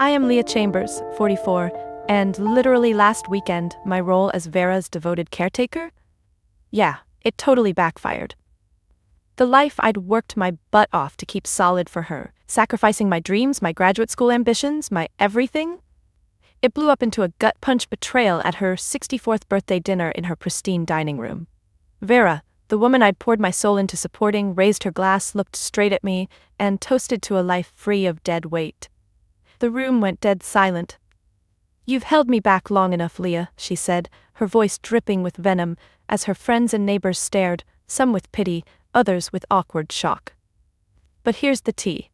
I am Leah Chambers, 44, and literally last weekend, my role as Vera's devoted caretaker? Yeah, it totally backfired. The life I'd worked my butt off to keep solid for her, sacrificing my dreams, my graduate school ambitions, my everything, it blew up into a gut-punch betrayal at her 64th birthday dinner in her pristine dining room. Vera, the woman I'd poured my soul into supporting, raised her glass, looked straight at me, and toasted to a life free of dead weight. The room went dead silent. "You've held me back long enough, Leah," she said, her voice dripping with venom, as her friends and neighbors stared, some with pity, others with awkward shock. But here's the tea.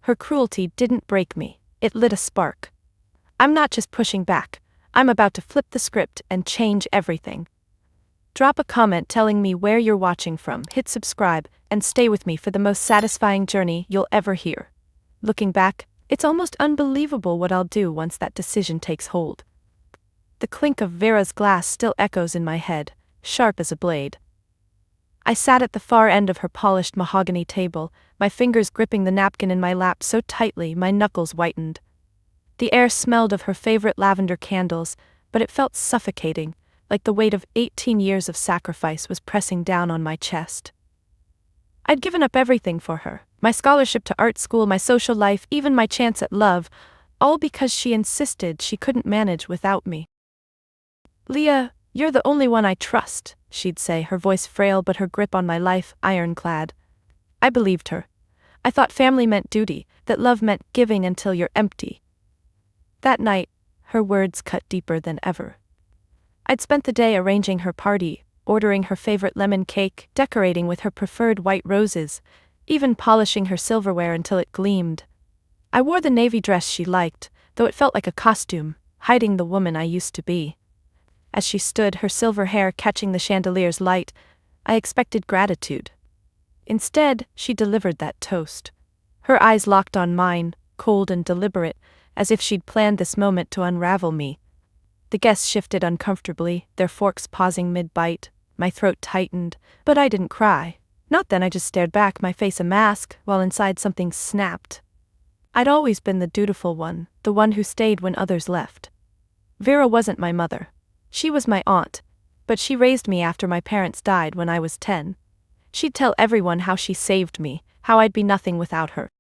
Her cruelty didn't break me, it lit a spark. I'm not just pushing back, I'm about to flip the script and change everything. Drop a comment telling me where you're watching from, hit subscribe, and stay with me for the most satisfying journey you'll ever hear. Looking back, it's almost unbelievable what I'll do once that decision takes hold. The clink of Vera's glass still echoes in my head, sharp as a blade. I sat at the far end of her polished mahogany table, my fingers gripping the napkin in my lap so tightly my knuckles whitened. The air smelled of her favorite lavender candles, but it felt suffocating, like the weight of 18 years of sacrifice was pressing down on my chest. I'd given up everything for her, my scholarship to art school, my social life, even my chance at love, all because she insisted she couldn't manage without me. "Leah, you're the only one I trust," she'd say, her voice frail but her grip on my life ironclad. I believed her. I thought family meant duty, that love meant giving until you're empty. That night, her words cut deeper than ever. I'd spent the day arranging her party, ordering her favorite lemon cake, decorating with her preferred white roses, even polishing her silverware until it gleamed. I wore the navy dress she liked, though it felt like a costume, hiding the woman I used to be. As she stood, her silver hair catching the chandelier's light, I expected gratitude. Instead, she delivered that toast. Her eyes locked on mine, cold and deliberate, as if she'd planned this moment to unravel me. The guests shifted uncomfortably, their forks pausing mid-bite. My throat tightened, but I didn't cry. Not then. I just stared back, my face a mask, while inside something snapped. I'd always been the dutiful one, the one who stayed when others left. Vera wasn't my mother. She was my aunt, but she raised me after my parents died when I was 10. She'd tell everyone how she saved me, how I'd be nothing without her.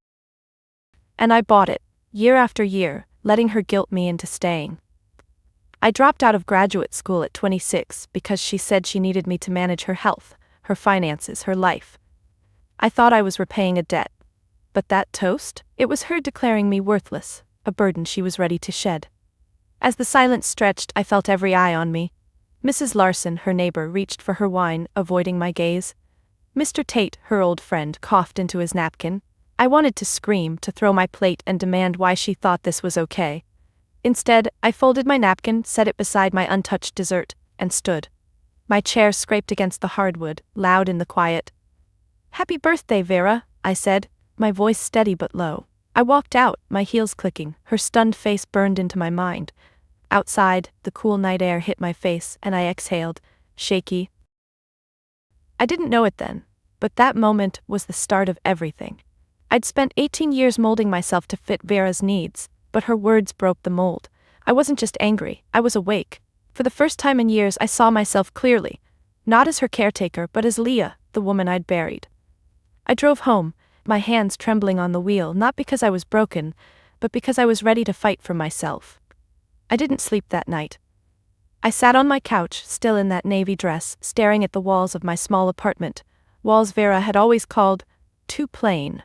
And I bought it, year after year, letting her guilt me into staying. I dropped out of graduate school at 26 because she said she needed me to manage her health, her finances, her life. I thought I was repaying a debt. But that toast? It was her declaring me worthless, a burden she was ready to shed. As the silence stretched, I felt every eye on me. Mrs. Larson, her neighbor, reached for her wine, avoiding my gaze. Mr. Tate, her old friend, coughed into his napkin. I wanted to scream, to throw my plate and demand why she thought this was okay. Instead, I folded my napkin, set it beside my untouched dessert, and stood. My chair scraped against the hardwood, loud in the quiet. "Happy birthday, Vera," I said, my voice steady but low. I walked out, my heels clicking, her stunned face burned into my mind. Outside, the cool night air hit my face, and I exhaled, shaky. I didn't know it then, but that moment was the start of everything. I'd spent 18 years molding myself to fit Vera's needs, but her words broke the mold. I wasn't just angry, I was awake. For the first time in years, I saw myself clearly, not as her caretaker, but as Leah, the woman I'd buried. I drove home, my hands trembling on the wheel, not because I was broken, but because I was ready to fight for myself. I didn't sleep that night. I sat on my couch, still in that navy dress, staring at the walls of my small apartment, walls Vera had always called too plain.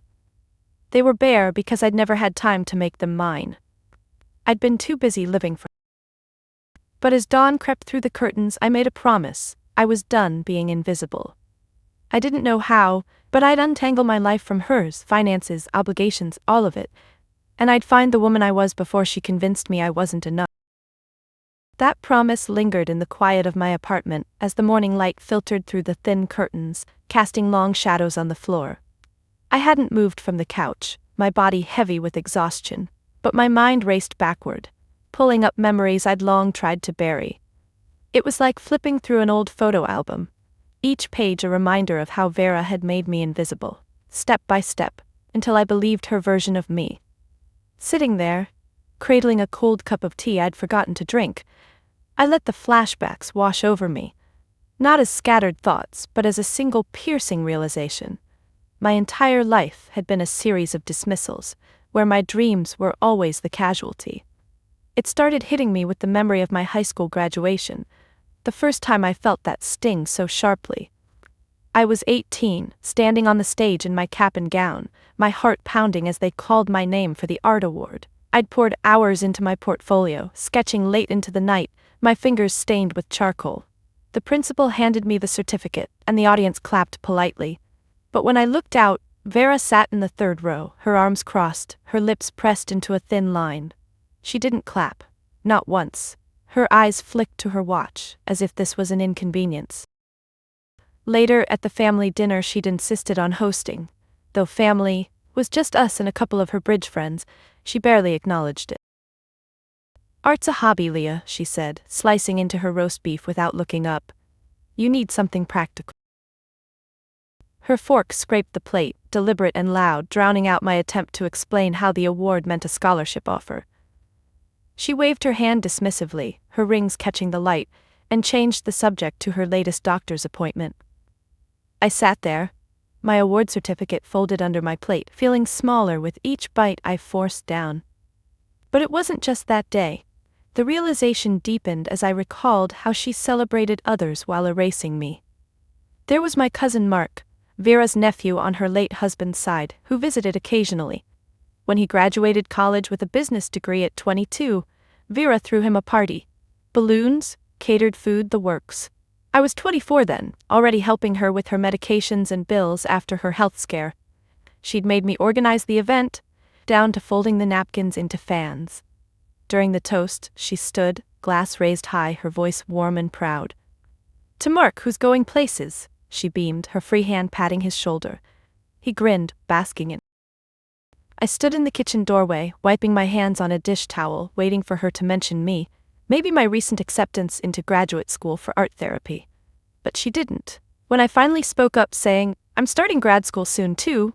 They were bare because I'd never had time to make them mine. I'd been too busy living for. But as dawn crept through the curtains, I made a promise. I was done being invisible. I didn't know how, but I'd untangle my life from hers, finances, obligations, all of it, and I'd find the woman I was before she convinced me I wasn't enough. That promise lingered in the quiet of my apartment as the morning light filtered through the thin curtains, casting long shadows on the floor. I hadn't moved from the couch, my body heavy with exhaustion, but my mind raced backward, pulling up memories I'd long tried to bury. It was like flipping through an old photo album, each page a reminder of how Vera had made me invisible, step by step, until I believed her version of me. Sitting there, cradling a cold cup of tea I'd forgotten to drink. I let the flashbacks wash over me, not as scattered thoughts, but as a single piercing realization. My entire life had been a series of dismissals, where my dreams were always the casualty. It started hitting me with the memory of my high school graduation, the first time I felt that sting so sharply. I was 18, standing on the stage in my cap and gown, my heart pounding as they called my name for the art award. I'd poured hours into my portfolio, sketching late into the night, my fingers stained with charcoal. The principal handed me the certificate, and the audience clapped politely. But when I looked out, Vera sat in the third row, her arms crossed, her lips pressed into a thin line. She didn't clap. Not once. Her eyes flicked to her watch, as if this was an inconvenience. Later, at the family dinner she'd insisted on hosting, though family was just us and a couple of her bridge friends, she barely acknowledged it. "Art's a hobby, Leah," she said, slicing into her roast beef without looking up. "You need something practical." Her fork scraped the plate, deliberate and loud, drowning out my attempt to explain how the award meant a scholarship offer. She waved her hand dismissively, her rings catching the light, and changed the subject to her latest doctor's appointment. I sat there, my award certificate folded under my plate, feeling smaller with each bite I forced down. But it wasn't just that day. The realization deepened as I recalled how she celebrated others while erasing me. There was my cousin Mark, Vera's nephew on her late husband's side, who visited occasionally. When he graduated college with a business degree at 22, Vera threw him a party. Balloons, catered food, the works. I was 24 then, already helping her with her medications and bills after her health scare. She'd made me organize the event, down to folding the napkins into fans. During the toast, she stood, glass raised high, her voice warm and proud. "To Mark, who's going places," she beamed, her free hand patting his shoulder. He grinned, basking in it. I stood in the kitchen doorway, wiping my hands on a dish towel, waiting for her to mention me, maybe my recent acceptance into graduate school for art therapy. But she didn't. When I finally spoke up saying, "I'm starting grad school soon too,"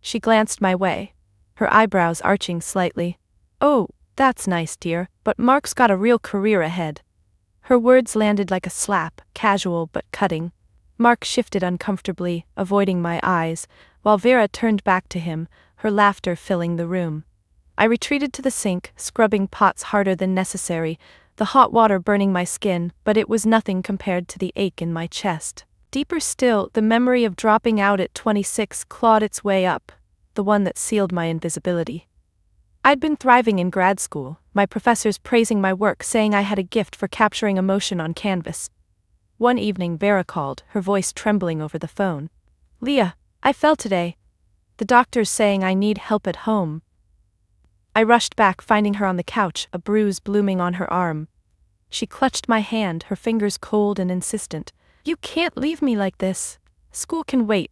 she glanced my way, her eyebrows arching slightly. "Oh, that's nice, dear, but Mark's got a real career ahead." Her words landed like a slap, casual but cutting. Mark shifted uncomfortably, avoiding my eyes, while Vera turned back to him, her laughter filling the room. I retreated to the sink, scrubbing pots harder than necessary, the hot water burning my skin, but it was nothing compared to the ache in my chest. Deeper still, the memory of dropping out at 26 clawed its way up, the one that sealed my invisibility. I'd been thriving in grad school, my professors praising my work, saying I had a gift for capturing emotion on canvas. One evening Vera called, her voice trembling over the phone. "Leah, I fell today. The doctor's saying I need help at home." I rushed back, finding her on the couch, a bruise blooming on her arm. She clutched my hand, her fingers cold and insistent. "You can't leave me like this. School can wait."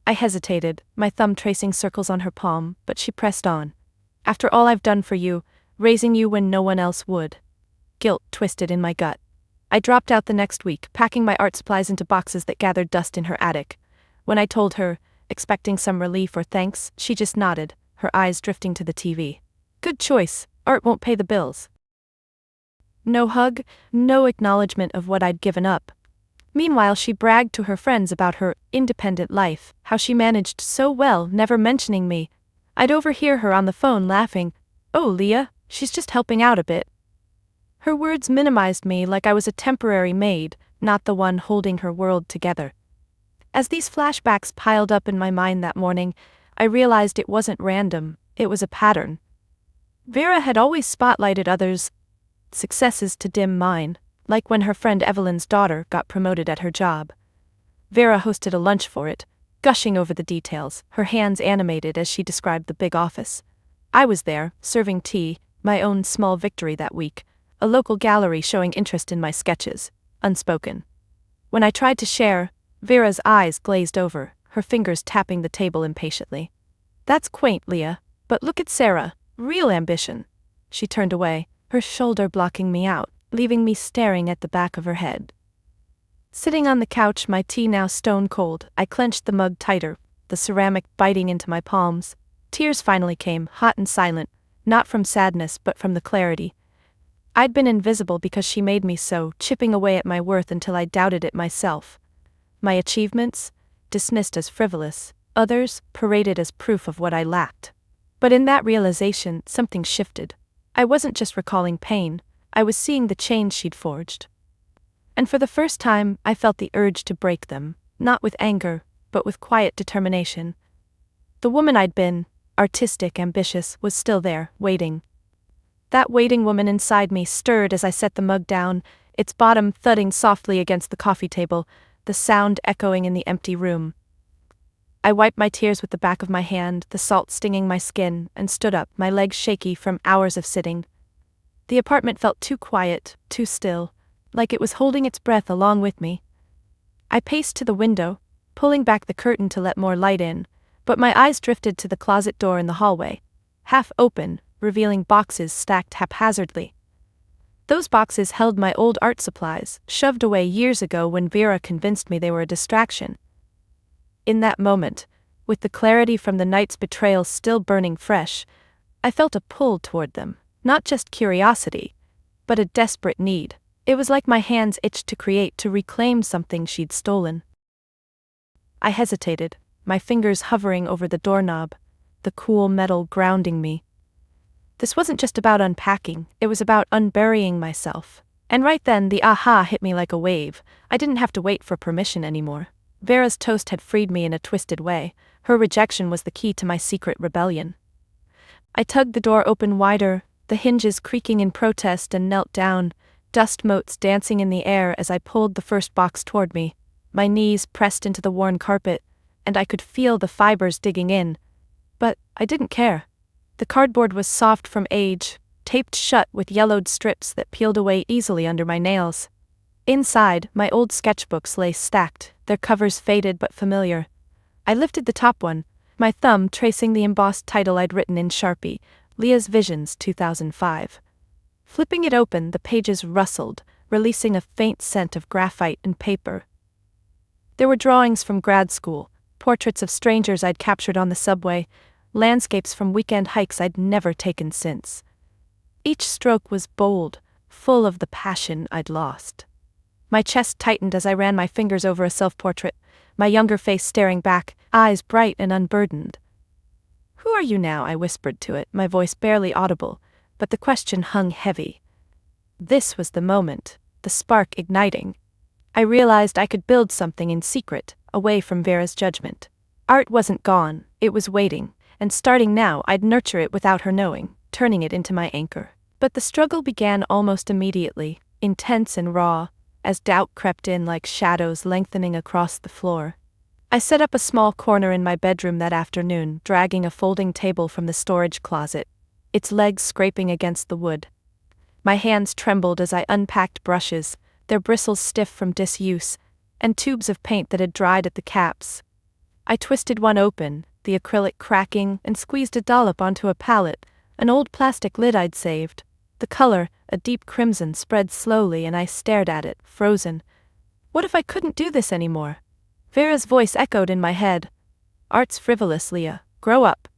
I hesitated, my thumb tracing circles on her palm, but she pressed on. "After all I've done for you, raising you when no one else would." Guilt twisted in my gut. I dropped out the next week, packing my art supplies into boxes that gathered dust in her attic. When I told her, expecting some relief or thanks, she just nodded, her eyes drifting to the TV. "Good choice, art won't pay the bills." No hug, no acknowledgement of what I'd given up. Meanwhile, she bragged to her friends about her independent life, how she managed so well, never mentioning me. I'd overhear her on the phone laughing, "Oh, Leah, she's just helping out a bit." Her words minimized me like I was a temporary maid, not the one holding her world together. As these flashbacks piled up in my mind that morning, I realized it wasn't random, it was a pattern. Vera had always spotlighted others' successes to dim mine, like when her friend Evelyn's daughter got promoted at her job. Vera hosted a lunch for it, gushing over the details, her hands animated as she described the big office. I was there, serving tea, my own small victory that week, a local gallery showing interest in my sketches, unspoken. When I tried to share, Vera's eyes glazed over, her fingers tapping the table impatiently. "That's quaint, Leah, but look at Sarah, real ambition." She turned away, her shoulder blocking me out, leaving me staring at the back of her head. Sitting on the couch, my tea now stone cold, I clenched the mug tighter, the ceramic biting into my palms. Tears finally came, hot and silent, not from sadness but from the clarity. I'd been invisible because she made me so, chipping away at my worth until I doubted it myself. My achievements? Dismissed as frivolous, others paraded as proof of what I lacked. But in that realization, something shifted. I wasn't just recalling pain, I was seeing the chains she'd forged. And for the first time, I felt the urge to break them, not with anger, but with quiet determination. The woman I'd been, artistic, ambitious, was still there, waiting. That waiting woman inside me stirred as I set the mug down, its bottom thudding softly against the coffee table, the sound echoing in the empty room. I wiped my tears with the back of my hand, the salt stinging my skin, and stood up, my legs shaky from hours of sitting. The apartment felt too quiet, too still, like it was holding its breath along with me. I paced to the window, pulling back the curtain to let more light in, but my eyes drifted to the closet door in the hallway, half open, revealing boxes stacked haphazardly. Those boxes held my old art supplies, shoved away years ago when Vera convinced me they were a distraction. In that moment, with the clarity from the night's betrayal still burning fresh, I felt a pull toward them, not just curiosity, but a desperate need. It was like my hands itched to create, to reclaim something she'd stolen. I hesitated, my fingers hovering over the doorknob, the cool metal grounding me. This wasn't just about unpacking, it was about unburying myself. And right then the aha hit me like a wave. I didn't have to wait for permission anymore. Vera's toast had freed me in a twisted way. Her rejection was the key to my secret rebellion. I tugged the door open wider, the hinges creaking in protest, and knelt down, dust motes dancing in the air as I pulled the first box toward me. My knees pressed into the worn carpet, and I could feel the fibers digging in. But I didn't care. The cardboard was soft from age, taped shut with yellowed strips that peeled away easily under my nails. Inside, my old sketchbooks lay stacked, their covers faded but familiar. I lifted the top one, my thumb tracing the embossed title I'd written in Sharpie, Leah's Visions 2005. Flipping it open, the pages rustled, releasing a faint scent of graphite and paper. There were drawings from grad school, portraits of strangers I'd captured on the subway, landscapes from weekend hikes I'd never taken since. Each stroke was bold, full of the passion I'd lost. My chest tightened as I ran my fingers over a self-portrait, my younger face staring back, eyes bright and unburdened. "Who are you now?" I whispered to it, my voice barely audible, but the question hung heavy. This was the moment, the spark igniting. I realized I could build something in secret, away from Vera's judgment. Art wasn't gone, it was waiting, and starting now I'd nurture it without her knowing, turning it into my anchor. But the struggle began almost immediately, intense and raw, as doubt crept in like shadows lengthening across the floor. I set up a small corner in my bedroom that afternoon, dragging a folding table from the storage closet, its legs scraping against the wood. My hands trembled as I unpacked brushes, their bristles stiff from disuse, and tubes of paint that had dried at the caps. I twisted one open, the acrylic cracking, and squeezed a dollop onto a palette, an old plastic lid I'd saved. The color, a deep crimson, spread slowly and I stared at it, frozen. What if I couldn't do this anymore? Vera's voice echoed in my head. "Art's frivolous, Leah. Grow up."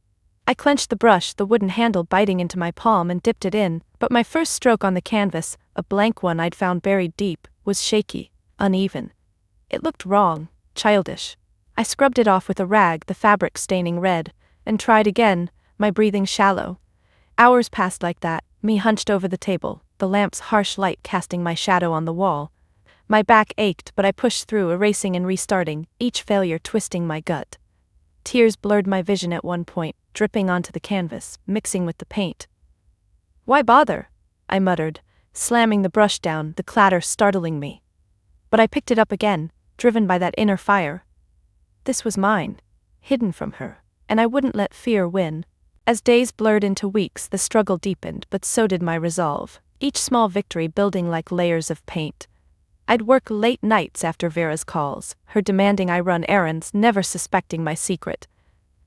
I clenched the brush, the wooden handle biting into my palm, and dipped it in, but my first stroke on the canvas, a blank one I'd found buried deep, was shaky, uneven. It looked wrong, childish. I scrubbed it off with a rag, the fabric staining red, and tried again, my breathing shallow. Hours passed like that, me hunched over the table, the lamp's harsh light casting my shadow on the wall. My back ached, but I pushed through, erasing and restarting, each failure twisting my gut. Tears blurred my vision at one point, dripping onto the canvas, mixing with the paint. "Why bother?" I muttered, slamming the brush down, the clatter startling me. But I picked it up again, driven by that inner fire. This was mine, hidden from her, and I wouldn't let fear win. As days blurred into weeks, the struggle deepened, but so did my resolve, each small victory building like layers of paint. I'd work late nights after Vera's calls, her demanding I run errands, never suspecting my secret.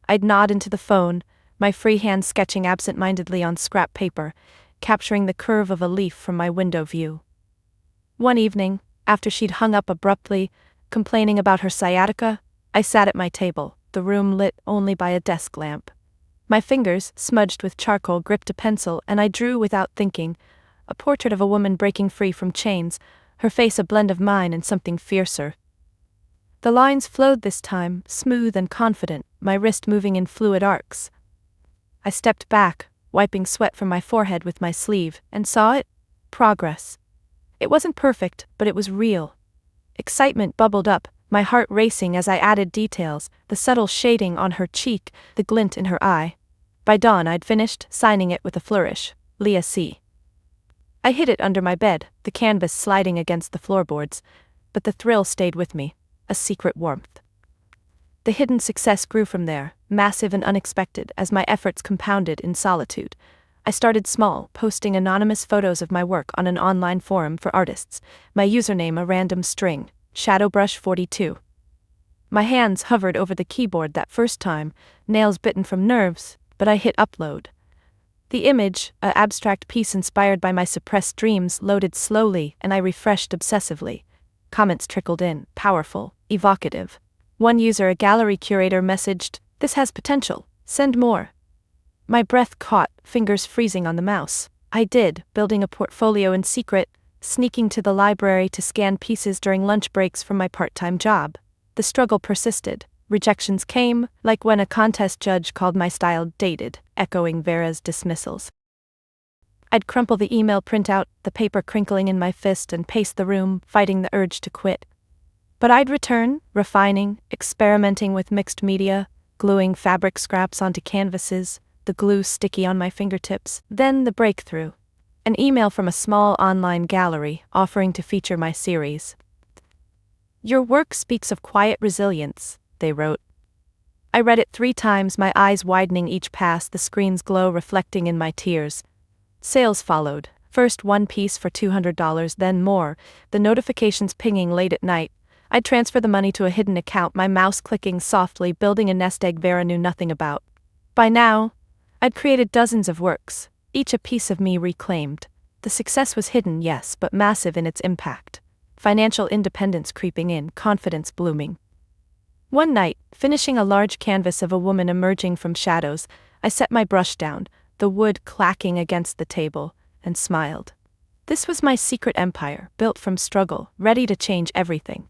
I'd nod into the phone, my free hand sketching absent-mindedly on scrap paper, capturing the curve of a leaf from my window view. One evening, after she'd hung up abruptly, complaining about her sciatica, I sat at my table, the room lit only by a desk lamp. My fingers, smudged with charcoal, gripped a pencil, and I drew without thinking, a portrait of a woman breaking free from chains, her face a blend of mine and something fiercer. The lines flowed this time, smooth and confident, my wrist moving in fluid arcs. I stepped back, wiping sweat from my forehead with my sleeve, and saw it. Progress. It wasn't perfect, but it was real. Excitement bubbled up, my heart racing as I added details, the subtle shading on her cheek, the glint in her eye. By dawn I'd finished, signing it with a flourish. Leah C. I hid it under my bed, the canvas sliding against the floorboards, but the thrill stayed with me, a secret warmth. The hidden success grew from there, massive and unexpected, as my efforts compounded in solitude. I started small, posting anonymous photos of my work on an online forum for artists, my username a random string, Shadowbrush42. My hands hovered over the keyboard that first time, nails bitten from nerves, but I hit upload. The image, an abstract piece inspired by my suppressed dreams, loaded slowly, and I refreshed obsessively. Comments trickled in, powerful, evocative. One user, a gallery curator, messaged, "This has potential, send more." My breath caught, fingers freezing on the mouse. I did, building a portfolio in secret, sneaking to the library to scan pieces during lunch breaks from my part-time job. The struggle persisted. Rejections came, like when a contest judge called my style dated, echoing Vera's dismissals. I'd crumple the email printout, the paper crinkling in my fist, and pace the room, fighting the urge to quit. But I'd return, refining, experimenting with mixed media, gluing fabric scraps onto canvases, the glue sticky on my fingertips. Then the breakthrough. An email from a small online gallery offering to feature my series. "Your work speaks of quiet resilience," they wrote. I read it 3 times, my eyes widening each pass, the screen's glow reflecting in my tears. Sales followed, first one piece for $200, then more, the notifications pinging late at night. I'd transfer the money to a hidden account, my mouse clicking softly, building a nest egg Vera knew nothing about. By now, I'd created dozens of works, each a piece of me reclaimed. The success was hidden, yes, but massive in its impact. Financial independence creeping in, confidence blooming. One night, finishing a large canvas of a woman emerging from shadows, I set my brush down, the wood clacking against the table, and smiled. This was my secret empire, built from struggle, ready to change everything.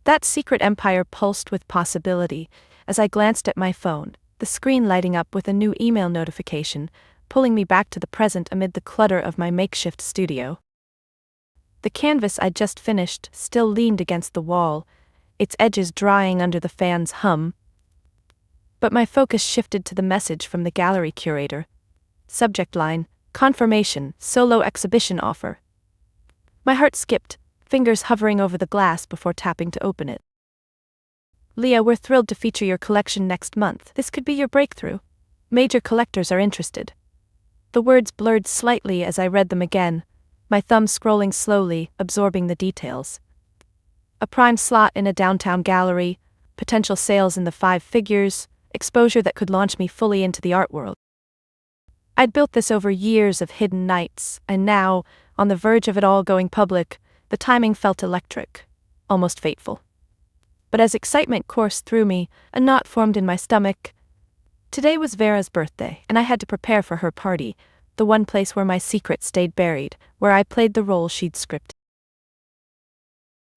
That secret empire pulsed with possibility as I glanced at my phone, the screen lighting up with a new email notification, pulling me back to the present amid the clutter of my makeshift studio. The canvas I'd just finished still leaned against the wall, its edges drying under the fan's hum. But my focus shifted to the message from the gallery curator. Subject line, "Confirmation, solo exhibition offer." My heart skipped, fingers hovering over the glass before tapping to open it. "Leah, we're thrilled to feature your collection next month. This could be your breakthrough. Major collectors are interested." The words blurred slightly as I read them again, my thumb scrolling slowly, absorbing the details. A prime slot in a downtown gallery, potential sales in the 5 figures, exposure that could launch me fully into the art world. I'd built this over years of hidden nights, and now, on the verge of it all going public, the timing felt electric, almost fateful. But as excitement coursed through me, a knot formed in my stomach. Today was Vera's birthday, and I had to prepare for her party, the one place where my secret stayed buried, where I played the role she'd scripted.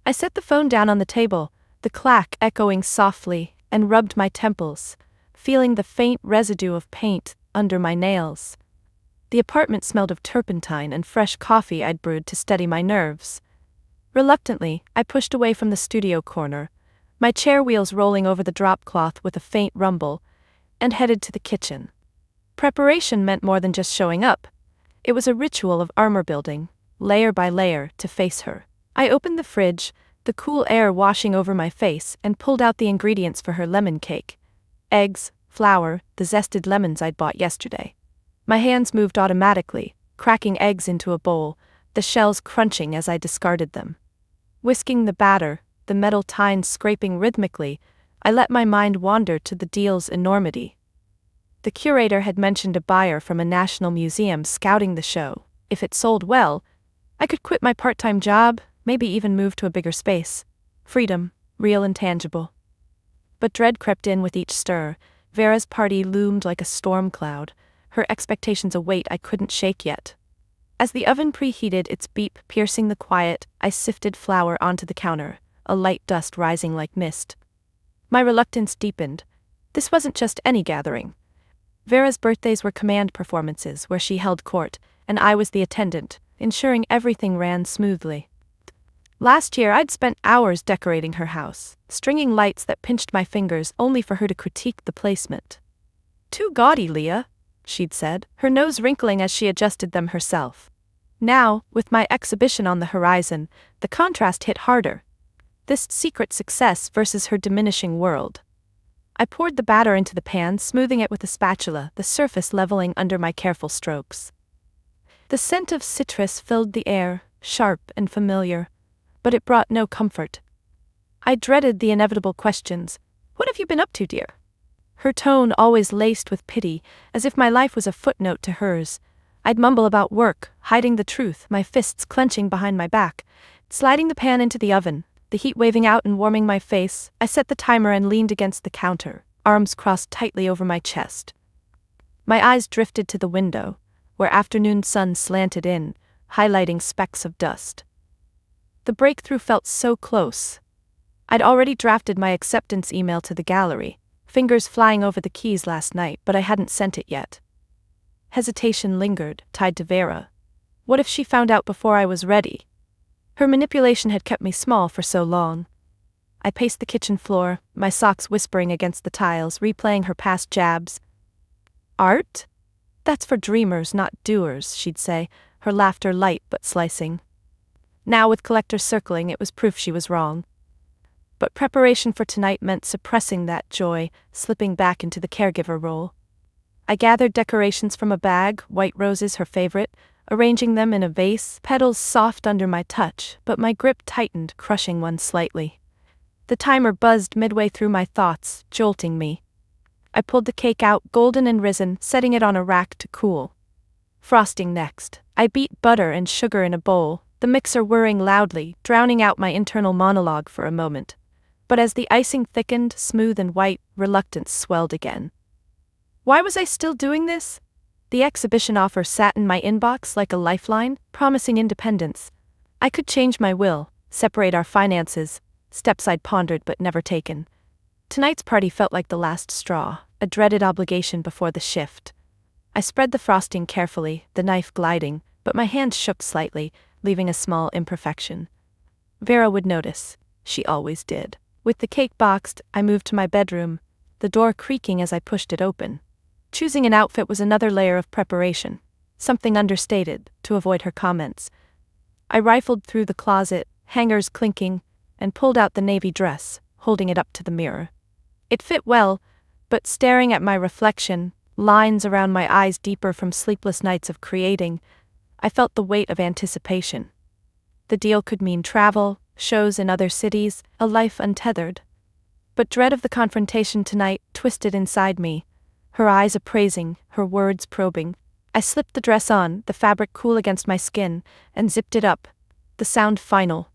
I set the phone down on the table, the clack echoing softly, and rubbed my temples, feeling the faint residue of paint under my nails. The apartment smelled of turpentine and fresh coffee I'd brewed to steady my nerves. Reluctantly, I pushed away from the studio corner, my chair wheels rolling over the drop cloth with a faint rumble, and headed to the kitchen. Preparation meant more than just showing up. It was a ritual of armor building, layer by layer, to face her. I opened the fridge, the cool air washing over my face, and pulled out the ingredients for her lemon cake. Eggs, flour, the zested lemons I'd bought yesterday. My hands moved automatically, cracking eggs into a bowl, the shells crunching as I discarded them. Whisking the batter, the metal tines scraping rhythmically, I let my mind wander to the deal's enormity. The curator had mentioned a buyer from a national museum scouting the show. If it sold well, I could quit my part-time job, maybe even move to a bigger space. Freedom, real and tangible. But dread crept in with each stir, Vera's party loomed like a storm cloud, her expectations a weight I couldn't shake yet. As the oven preheated, its beep piercing the quiet, I sifted flour onto the counter, a light dust rising like mist. My reluctance deepened. This wasn't just any gathering. Vera's birthdays were command performances where she held court, and I was the attendant, ensuring everything ran smoothly. Last year, I'd spent hours decorating her house, stringing lights that pinched my fingers only for her to critique the placement. "Too gaudy, Leah," she'd said, her nose wrinkling as she adjusted them herself. Now, with my exhibition on the horizon, the contrast hit harder. This secret success versus her diminishing world. I poured the batter into the pan, smoothing it with a spatula, the surface leveling under my careful strokes. The scent of citrus filled the air, sharp and familiar, but it brought no comfort. I dreaded the inevitable questions. "What have you been up to, dear?" Her tone always laced with pity, as if my life was a footnote to hers. I'd mumble about work, hiding the truth, my fists clenching behind my back. Sliding the pan into the oven, the heat waving out and warming my face, I set the timer and leaned against the counter, arms crossed tightly over my chest. My eyes drifted to the window, where afternoon sun slanted in, highlighting specks of dust. The breakthrough felt so close. I'd already drafted my acceptance email to the gallery, fingers flying over the keys last night, but I hadn't sent it yet. Hesitation lingered, tied to Vera. What if she found out before I was ready? Her manipulation had kept me small for so long. I paced the kitchen floor, my socks whispering against the tiles, replaying her past jabs. "Art? That's for dreamers, not doers," she'd say, her laughter light but slicing. Now, with collectors circling, it was proof she was wrong. But preparation for tonight meant suppressing that joy, slipping back into the caregiver role. I gathered decorations from a bag, white roses her favorite, arranging them in a vase, petals soft under my touch, but my grip tightened, crushing one slightly. The timer buzzed midway through my thoughts, jolting me. I pulled the cake out, golden and risen, setting it on a rack to cool. Frosting next. I beat butter and sugar in a bowl, the mixer whirring loudly, drowning out my internal monologue for a moment. But as the icing thickened, smooth and white, reluctance swelled again. Why was I still doing this? The exhibition offer sat in my inbox like a lifeline, promising independence. I could change my will, separate our finances, steps I'd pondered but never taken. Tonight's party felt like the last straw, a dreaded obligation before the shift. I spread the frosting carefully, the knife gliding, but my hand shook slightly, leaving a small imperfection. Vera would notice. She always did. With the cake boxed, I moved to my bedroom, the door creaking as I pushed it open. Choosing an outfit was another layer of preparation, something understated, to avoid her comments. I rifled through the closet, hangers clinking, and pulled out the navy dress, holding it up to the mirror. It fit well, but staring at my reflection, lines around my eyes deeper from sleepless nights of creating, I felt the weight of anticipation. The deal could mean travel, shows in other cities, a life untethered. But dread of the confrontation tonight twisted inside me, her eyes appraising, her words probing. I slipped the dress on, the fabric cool against my skin, and zipped it up, the sound final.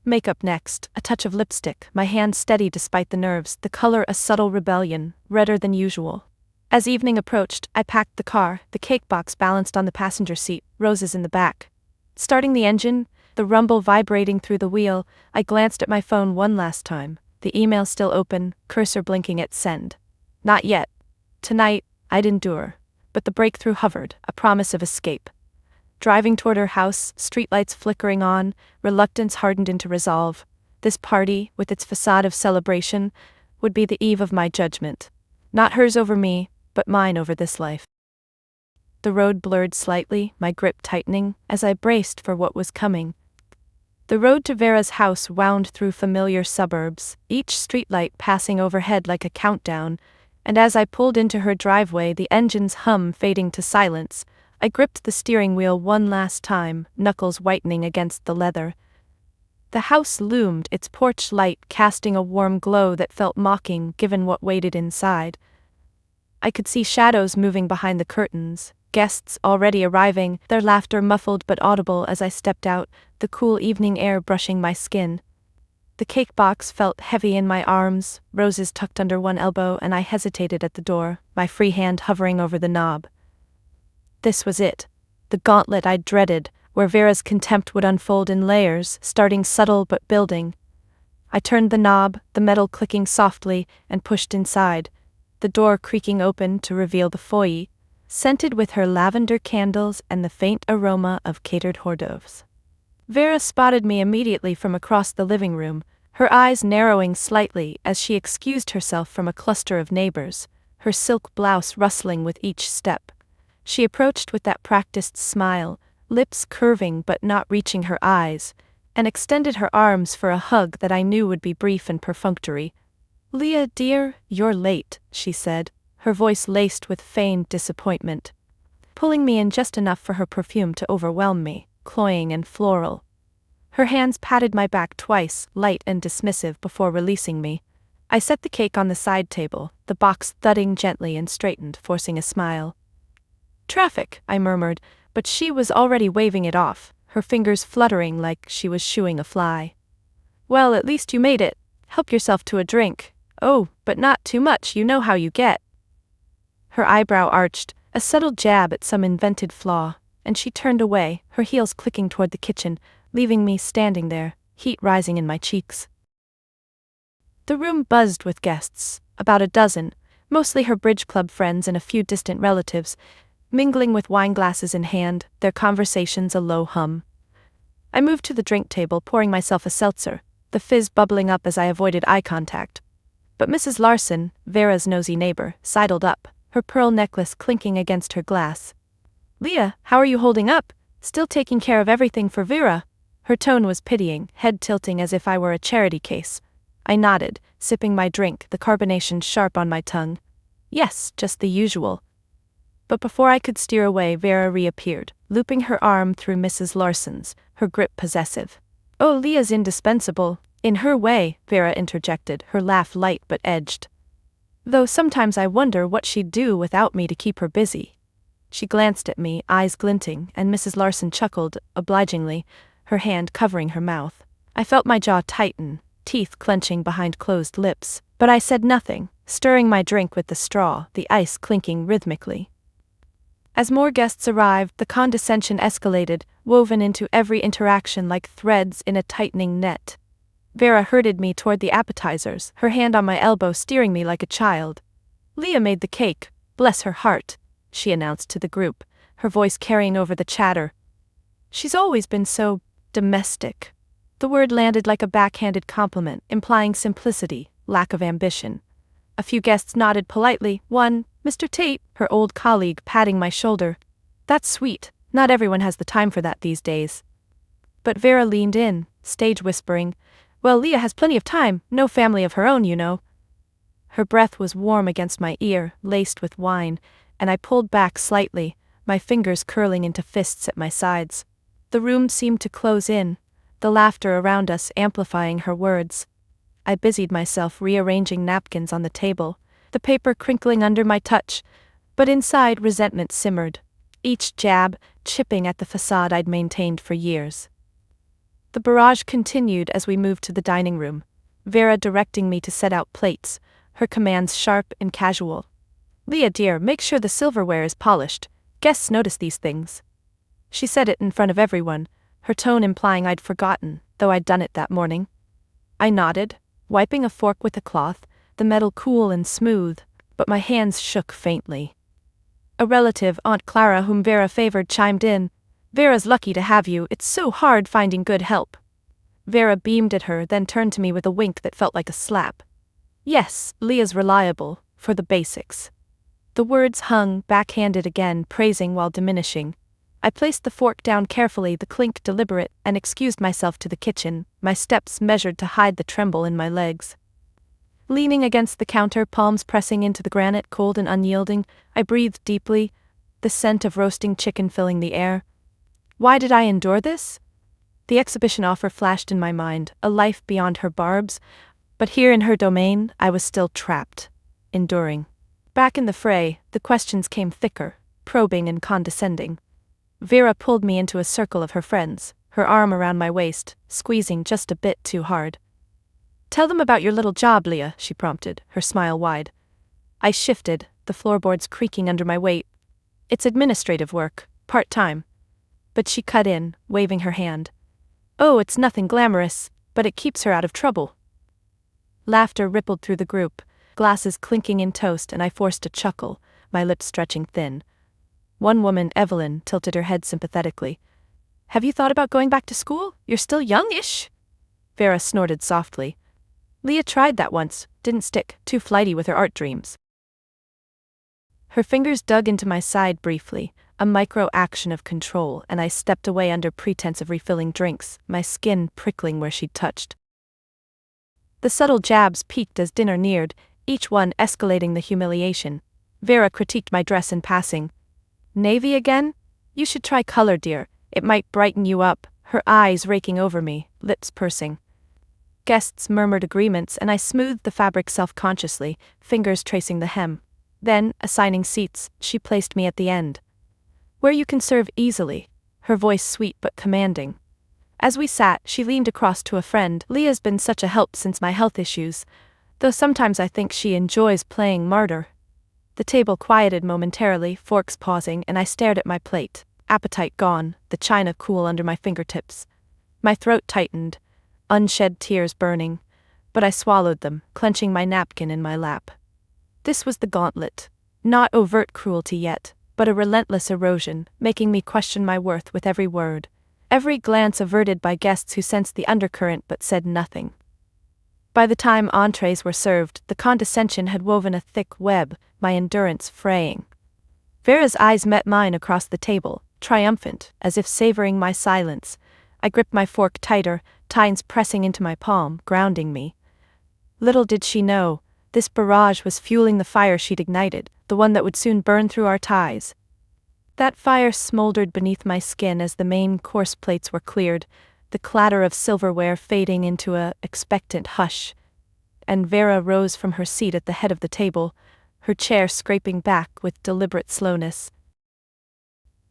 Makeup next, a touch of lipstick, my hand steady despite the nerves, the color a subtle rebellion, redder than usual. As evening approached, I packed the car, the cake box balanced on the passenger seat, roses in the back. Starting the engine, the rumble vibrating through the wheel, I glanced at my phone one last time, the email still open, cursor blinking at send. Not yet. Tonight, I'd endure, but the breakthrough hovered, a promise of escape. Driving toward her house, streetlights flickering on, reluctance hardened into resolve. This party, with its facade of celebration, would be the eve of my judgment. Not hers over me, but mine over this life. The road blurred slightly, my grip tightening, as I braced for what was coming. The road to Vera's house wound through familiar suburbs, each streetlight passing overhead like a countdown, and as I pulled into her driveway, the engine's hum fading to silence, I gripped the steering wheel one last time, knuckles whitening against the leather. The house loomed, its porch light casting a warm glow that felt mocking given what waited inside. I could see shadows moving behind the curtains, guests already arriving, their laughter muffled but audible as I stepped out, the cool evening air brushing my skin. The cake box felt heavy in my arms, roses tucked under one elbow, and I hesitated at the door, my free hand hovering over the knob. This was it, the gauntlet I'd dreaded, where Vera's contempt would unfold in layers, starting subtle but building. I turned the knob, the metal clicking softly, and pushed inside, the door creaking open to reveal the foyer, scented with her lavender candles and the faint aroma of catered hors d'oeuvres. Vera spotted me immediately from across the living room, her eyes narrowing slightly as she excused herself from a cluster of neighbors, her silk blouse rustling with each step. She approached with that practiced smile, lips curving but not reaching her eyes, and extended her arms for a hug that I knew would be brief and perfunctory. "Leah, dear, you're late," she said, her voice laced with feigned disappointment, pulling me in just enough for her perfume to overwhelm me, cloying and floral. Her hands patted my back twice, light and dismissive, before releasing me. I set the cake on the side table, the box thudding gently, and straightened, forcing a smile. "Traffic," I murmured, but she was already waving it off, her fingers fluttering like she was shooing a fly. "Well, at least you made it. Help yourself to a drink. Oh, but not too much, you know how you get." Her eyebrow arched, a subtle jab at some invented flaw, and she turned away, her heels clicking toward the kitchen, leaving me standing there, heat rising in my cheeks. The room buzzed with guests, about a dozen, mostly her bridge club friends and a few distant relatives, mingling with wine glasses in hand, their conversations a low hum. I moved to the drink table, pouring myself a seltzer, the fizz bubbling up as I avoided eye contact. But Mrs. Larson, Vera's nosy neighbor, sidled up, her pearl necklace clinking against her glass. "Leah, how are you holding up? Still taking care of everything for Vera?" Her tone was pitying, head tilting as if I were a charity case. I nodded, sipping my drink, the carbonation sharp on my tongue. "Yes, just the usual." But before I could steer away, Vera reappeared, looping her arm through Mrs. Larson's, her grip possessive. "Oh, Leah's indispensable, in her way," Vera interjected, her laugh light but edged. "Though sometimes I wonder what she'd do without me to keep her busy." She glanced at me, eyes glinting, and Mrs. Larson chuckled, obligingly, her hand covering her mouth. I felt my jaw tighten, teeth clenching behind closed lips, but I said nothing, stirring my drink with the straw, the ice clinking rhythmically. As more guests arrived, the condescension escalated, woven into every interaction like threads in a tightening net. Vera herded me toward the appetizers, her hand on my elbow, steering me like a child. "Leah made the cake, bless her heart," she announced to the group, her voice carrying over the chatter. "She's always been so domestic." The word landed like a backhanded compliment, implying simplicity, lack of ambition. A few guests nodded politely, one, Mr. Tate, her old colleague, patting my shoulder. "That's sweet, not everyone has the time for that these days." But Vera leaned in, stage whispering, "Well, Leah has plenty of time, no family of her own, you know." Her breath was warm against my ear, laced with wine, and I pulled back slightly, my fingers curling into fists at my sides. The room seemed to close in, the laughter around us amplifying her words. I busied myself rearranging napkins on the table, the paper crinkling under my touch, but inside resentment simmered, each jab chipping at the facade I'd maintained for years. The barrage continued as we moved to the dining room, Vera directing me to set out plates, her commands sharp and casual. "Leah, dear, make sure the silverware is polished. Guests notice these things." She said it in front of everyone, her tone implying I'd forgotten, though I'd done it that morning. I nodded, wiping a fork with a cloth, the metal cool and smooth, but my hands shook faintly. A relative, Aunt Clara, whom Vera favored, chimed in. "Vera's lucky to have you, it's so hard finding good help." Vera beamed at her, then turned to me with a wink that felt like a slap. "Yes, Leah's reliable, for the basics." The words hung, backhanded again, praising while diminishing. I placed the fork down carefully, the clink deliberate, and excused myself to the kitchen, my steps measured to hide the tremble in my legs. Leaning against the counter, palms pressing into the granite, cold and unyielding, I breathed deeply, the scent of roasting chicken filling the air. Why did I endure this? The exhibition offer flashed in my mind, a life beyond her barbs, but here in her domain, I was still trapped, enduring. Back in the fray, the questions came thicker, probing and condescending. Vera pulled me into a circle of her friends, her arm around my waist, squeezing just a bit too hard. Tell them about your little job, Leah, she prompted, her smile wide. I shifted, the floorboards creaking under my weight. It's administrative work, part-time. But she cut in, waving her hand. Oh, it's nothing glamorous, but it keeps her out of trouble. Laughter rippled through the group, glasses clinking in toast, and I forced a chuckle, my lips stretching thin. One woman, Evelyn, tilted her head sympathetically. Have you thought about going back to school? You're still youngish. Vera snorted softly. Leah tried that once, didn't stick, too flighty with her art dreams. Her fingers dug into my side briefly, a micro-action of control, and I stepped away under pretense of refilling drinks, my skin prickling where she'd touched. The subtle jabs peaked as dinner neared, each one escalating the humiliation. Vera critiqued my dress in passing. Navy again? You should try color, dear. It might brighten you up, her eyes raking over me, lips pursing. Guests murmured agreements, and I smoothed the fabric self-consciously, fingers tracing the hem. Then, assigning seats, she placed me at the end. Where you can serve easily, her voice sweet but commanding. As we sat, she leaned across to a friend. Leah's been such a help since my health issues, though sometimes I think she enjoys playing martyr. The table quieted momentarily, forks pausing, and I stared at my plate, appetite gone, the china cool under my fingertips. My throat tightened, unshed tears burning, but I swallowed them, clenching my napkin in my lap. This was the gauntlet. Not overt cruelty yet, but a relentless erosion, making me question my worth with every word. Every glance averted by guests who sensed the undercurrent but said nothing. By the time entrees were served, the condescension had woven a thick web, my endurance fraying. Vera's eyes met mine across the table, triumphant, as if savoring my silence. I gripped my fork tighter, tines pressing into my palm, grounding me. Little did she know, this barrage was fueling the fire she'd ignited, the one that would soon burn through our ties. That fire smoldered beneath my skin as the main course plates were cleared, the clatter of silverware fading into a expectant hush. And Vera rose from her seat at the head of the table, her chair scraping back with deliberate slowness.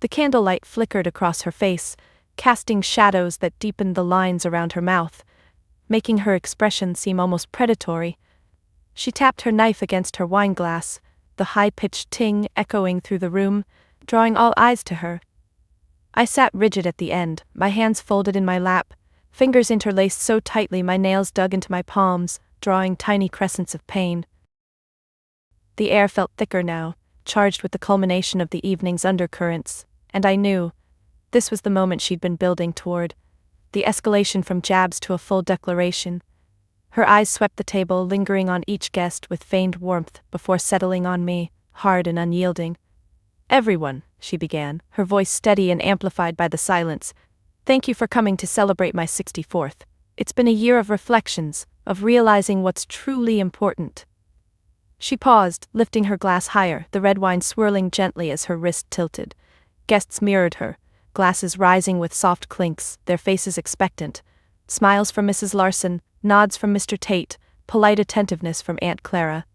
The candlelight flickered across her face, casting shadows that deepened the lines around her mouth, making her expression seem almost predatory. She tapped her knife against her wine glass, the high-pitched ting echoing through the room, drawing all eyes to her. I sat rigid at the end, my hands folded in my lap, fingers interlaced so tightly my nails dug into my palms, drawing tiny crescents of pain. The air felt thicker now, charged with the culmination of the evening's undercurrents, and I knew this was the moment she'd been building toward, the escalation from jabs to a full declaration. Her eyes swept the table, lingering on each guest with feigned warmth before settling on me, hard and unyielding. Everyone, she began, her voice steady and amplified by the silence. Thank you for coming to celebrate my 64th. It's been a year of reflections, of realizing what's truly important. She paused, lifting her glass higher, the red wine swirling gently as her wrist tilted. Guests mirrored her, glasses rising with soft clinks, their faces expectant. Smiles from Mrs. Larson, nods from Mr. Tate, polite attentiveness from Aunt Clara.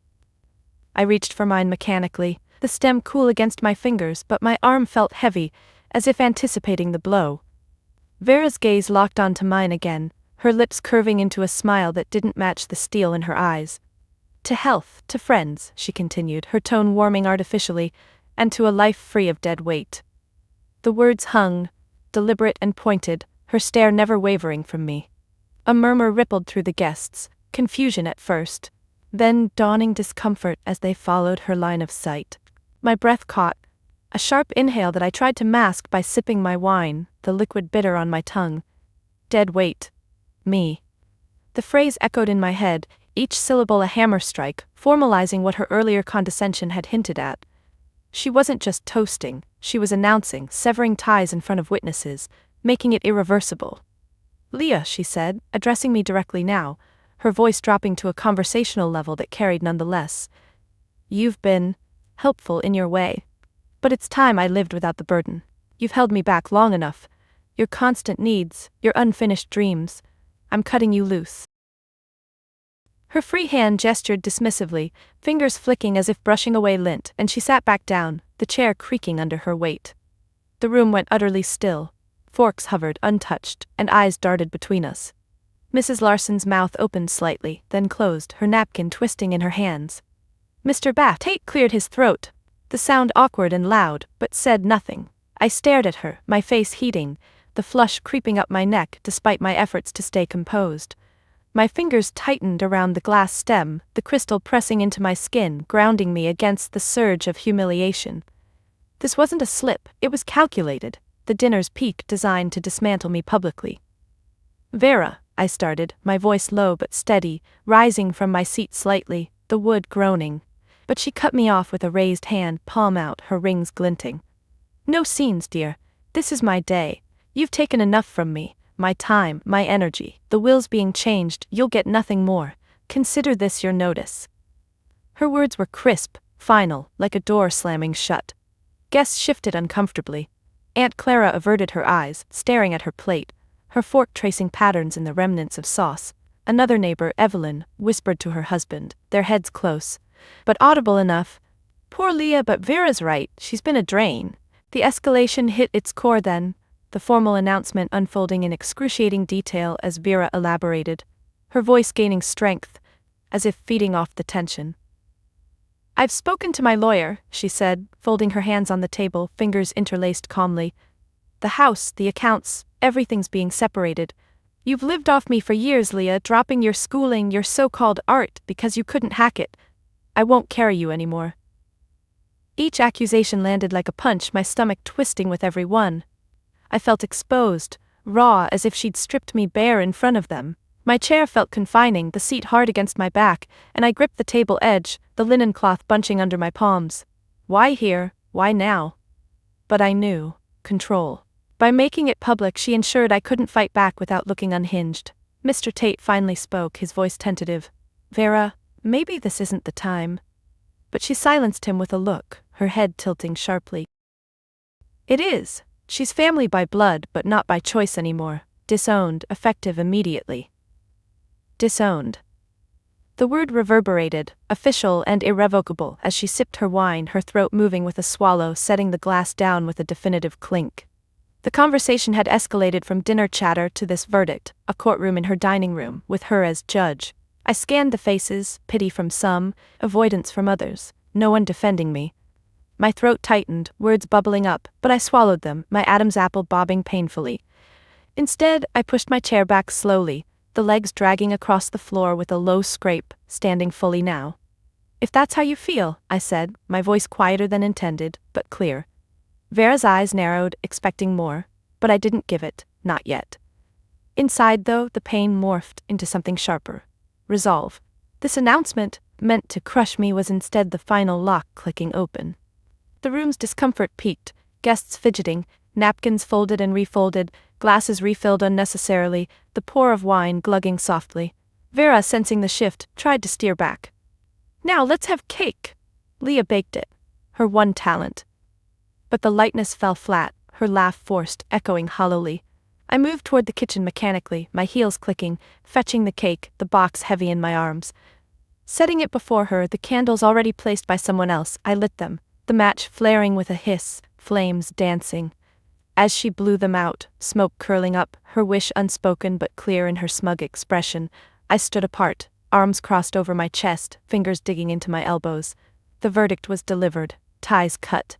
I reached for mine mechanically, the stem cool against my fingers, but my arm felt heavy, as if anticipating the blow. Vera's gaze locked onto mine again, her lips curving into a smile that didn't match the steel in her eyes. To health, to friends, she continued, her tone warming artificially, and to a life free of dead weight. The words hung, deliberate and pointed, her stare never wavering from me. A murmur rippled through the guests, confusion at first, then dawning discomfort as they followed her line of sight. My breath caught, a sharp inhale that I tried to mask by sipping my wine, the liquid bitter on my tongue. Dead weight. Me. The phrase echoed in my head, each syllable a hammer strike, formalizing what her earlier condescension had hinted at. She wasn't just toasting, she was announcing, severing ties in front of witnesses, making it irreversible. Leah, she said, addressing me directly now, her voice dropping to a conversational level that carried nonetheless. You've been helpful in your way. But it's time I lived without the burden. You've held me back long enough. Your constant needs, your unfinished dreams. I'm cutting you loose. Her free hand gestured dismissively, fingers flicking as if brushing away lint, and she sat back down, the chair creaking under her weight. The room went utterly still. Forks hovered untouched, and eyes darted between us. Mrs. Larson's mouth opened slightly, then closed, her napkin twisting in her hands. Mr. Tate cleared his throat, the sound awkward and loud, but said nothing. I stared at her, my face heating, the flush creeping up my neck despite my efforts to stay composed. My fingers tightened around the glass stem, the crystal pressing into my skin, grounding me against the surge of humiliation. This wasn't a slip, it was calculated, the dinner's peak designed to dismantle me publicly. Vera, I started, my voice low but steady, rising from my seat slightly, the wood groaning. But she cut me off with a raised hand, palm out, her rings glinting. No scenes, dear. This is my day. You've taken enough from me, my time, my energy. The will's being changed, you'll get nothing more. Consider this your notice. Her words were crisp, final, like a door slamming shut. Guests shifted uncomfortably. Aunt Clara averted her eyes, staring at her plate, her fork tracing patterns in the remnants of sauce. Another neighbor, Evelyn, whispered to her husband, their heads close, but audible enough. Poor Leah, but Vera's right, she's been a drain. The escalation hit its core then, the formal announcement unfolding in excruciating detail as Vera elaborated, her voice gaining strength, as if feeding off the tension. I've spoken to my lawyer, she said, folding her hands on the table, fingers interlaced calmly. The house, the accounts, everything's being separated. You've lived off me for years, Leah, dropping your schooling, your so-called art, because you couldn't hack it. I won't carry you anymore. Each accusation landed like a punch, my stomach twisting with every one. I felt exposed, raw, as if she'd stripped me bare in front of them. My chair felt confining, the seat hard against my back, and I gripped the table edge, the linen cloth bunching under my palms. Why here? Why now? But I knew. Control. By making it public, she ensured I couldn't fight back without looking unhinged. Mr. Tate finally spoke, his voice tentative. Vera, maybe this isn't the time. But she silenced him with a look, her head tilting sharply. It is. She's family by blood, but not by choice anymore. Disowned, effective immediately. Disowned. The word reverberated, official and irrevocable, as she sipped her wine, her throat moving with a swallow, setting the glass down with a definitive clink. The conversation had escalated from dinner chatter to this verdict, a courtroom in her dining room, with her as judge. I scanned the faces, pity from some, avoidance from others, no one defending me. My throat tightened, words bubbling up, but I swallowed them, my Adam's apple bobbing painfully. Instead, I pushed my chair back slowly, the legs dragging across the floor with a low scrape, standing fully now. If that's how you feel, I said, my voice quieter than intended, but clear. Vera's eyes narrowed, expecting more, but I didn't give it, not yet. Inside, though, the pain morphed into something sharper. Resolve. This announcement, meant to crush me, was instead the final lock clicking open. The room's discomfort peaked, guests fidgeting, napkins folded and refolded, glasses refilled unnecessarily, the pour of wine glugging softly. Vera, sensing the shift, tried to steer back. Now let's have cake. Leah baked it, her one talent. But the lightness fell flat, her laugh forced, echoing hollowly. I moved toward the kitchen mechanically, my heels clicking, fetching the cake, the box heavy in my arms. Setting it before her, the candles already placed by someone else, I lit them, the match flaring with a hiss, flames dancing. As she blew them out, smoke curling up, her wish unspoken but clear in her smug expression, I stood apart, arms crossed over my chest, fingers digging into my elbows. The verdict was delivered, ties cut.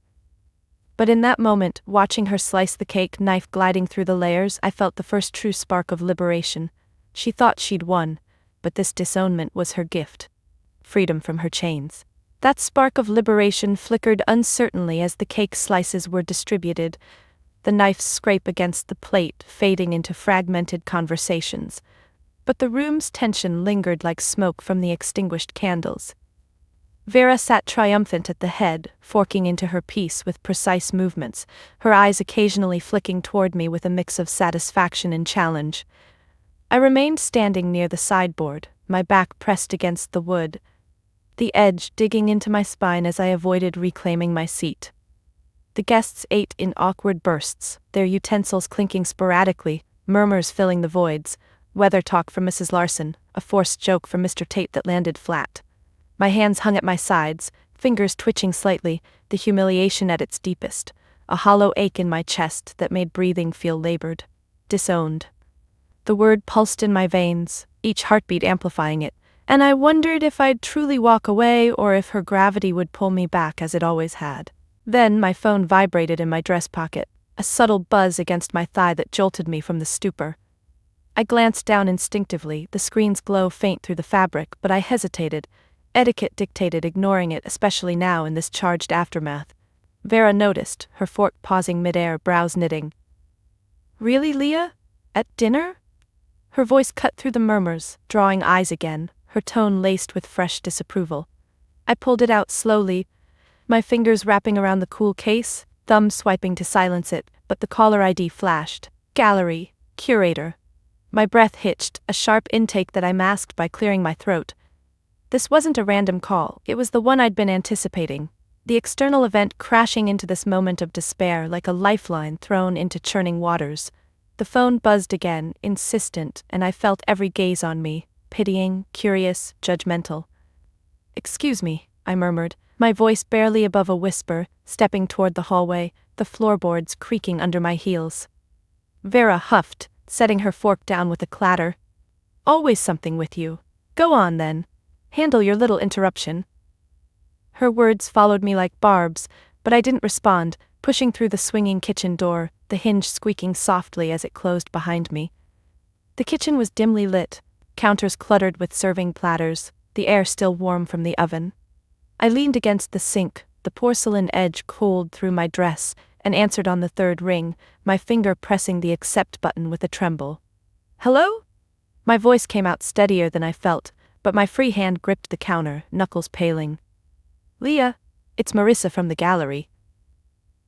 But in that moment, watching her slice the cake, knife gliding through the layers, I felt the first true spark of liberation. She thought she'd won, but this disownment was her gift. Freedom from her chains. That spark of liberation flickered uncertainly as the cake slices were distributed, the knife's scrape against the plate fading into fragmented conversations. But the room's tension lingered like smoke from the extinguished candles. Vera sat triumphant at the head, forking into her piece with precise movements, her eyes occasionally flicking toward me with a mix of satisfaction and challenge. I remained standing near the sideboard, my back pressed against the wood, the edge digging into my spine as I avoided reclaiming my seat. The guests ate in awkward bursts, their utensils clinking sporadically, murmurs filling the voids, weather talk from Mrs. Larson, a forced joke from Mr. Tate that landed flat. My hands hung at my sides, fingers twitching slightly, the humiliation at its deepest, a hollow ache in my chest that made breathing feel labored. Disowned. The word pulsed in my veins, each heartbeat amplifying it, and I wondered if I'd truly walk away or if her gravity would pull me back as it always had. Then my phone vibrated in my dress pocket, a subtle buzz against my thigh that jolted me from the stupor. I glanced down instinctively, the screen's glow faint through the fabric, but I hesitated. Etiquette dictated ignoring it, especially now in this charged aftermath. Vera noticed, her fork pausing midair, brows knitting. "Really, Leah? At dinner?" Her voice cut through the murmurs, drawing eyes again, her tone laced with fresh disapproval. I pulled it out slowly, my fingers wrapping around the cool case, thumb swiping to silence it, but the caller ID flashed. Gallery, curator. My breath hitched, a sharp intake that I masked by clearing my throat. This wasn't a random call, it was the one I'd been anticipating. The external event crashing into this moment of despair like a lifeline thrown into churning waters. The phone buzzed again, insistent, and I felt every gaze on me, pitying, curious, judgmental. "Excuse me," I murmured, my voice barely above a whisper, stepping toward the hallway, the floorboards creaking under my heels. Vera huffed, setting her fork down with a clatter. "Always something with you. Go on then. Handle your little interruption." Her words followed me like barbs, but I didn't respond, pushing through the swinging kitchen door, the hinge squeaking softly as it closed behind me. The kitchen was dimly lit, counters cluttered with serving platters, the air still warm from the oven. I leaned against the sink, the porcelain edge cooled through my dress, and answered on the third ring, my finger pressing the accept button with a tremble. "Hello?" My voice came out steadier than I felt, but my free hand gripped the counter, knuckles paling. "Leah, it's Marissa from the gallery."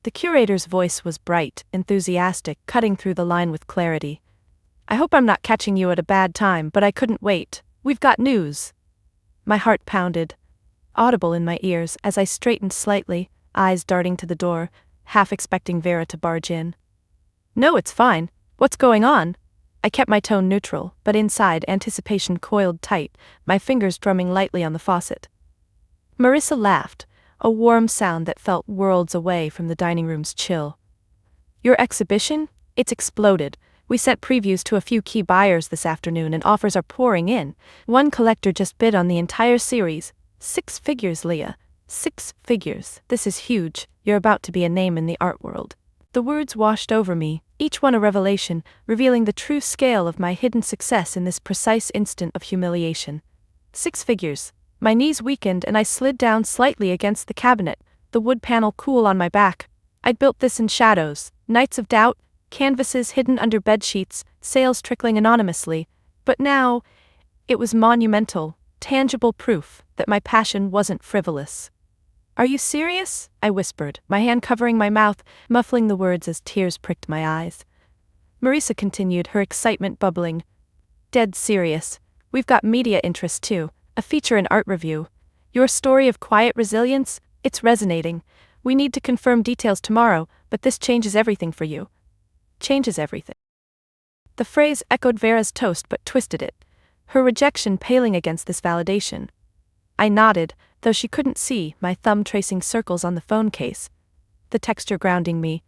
The curator's voice was bright, enthusiastic, cutting through the line with clarity. "I hope I'm not catching you at a bad time, but I couldn't wait. We've got news." My heart pounded, audible in my ears as I straightened slightly, eyes darting to the door, half expecting Vera to barge in. "No, it's fine. What's going on?" I kept my tone neutral, but inside anticipation coiled tight, my fingers drumming lightly on the faucet. Marissa laughed, a warm sound that felt worlds away from the dining room's chill. "Your exhibition? It's exploded. We sent previews to a few key buyers this afternoon and offers are pouring in. One collector just bid on the entire series. 6 figures, Leah. 6 figures. This is huge. You're about to be a name in the art world." The words washed over me, each one a revelation, revealing the true scale of my hidden success in this precise instant of humiliation. 6 figures. My knees weakened and I slid down slightly against the cabinet, the wood panel cool on my back. I'd built this in shadows, nights of doubt, canvases hidden under bedsheets, sales trickling anonymously, but now, it was monumental, tangible proof that my passion wasn't frivolous. "Are you serious?" I whispered, my hand covering my mouth, muffling the words as tears pricked my eyes. Marissa continued, her excitement bubbling. "Dead serious. We've got media interest too, a feature and art review. Your story of quiet resilience, it's resonating. We need to confirm details tomorrow, but this changes everything for you." Changes everything. The phrase echoed Vera's toast but twisted it, her rejection paling against this validation. I nodded, though she couldn't see, my thumb tracing circles on the phone case, the texture grounding me.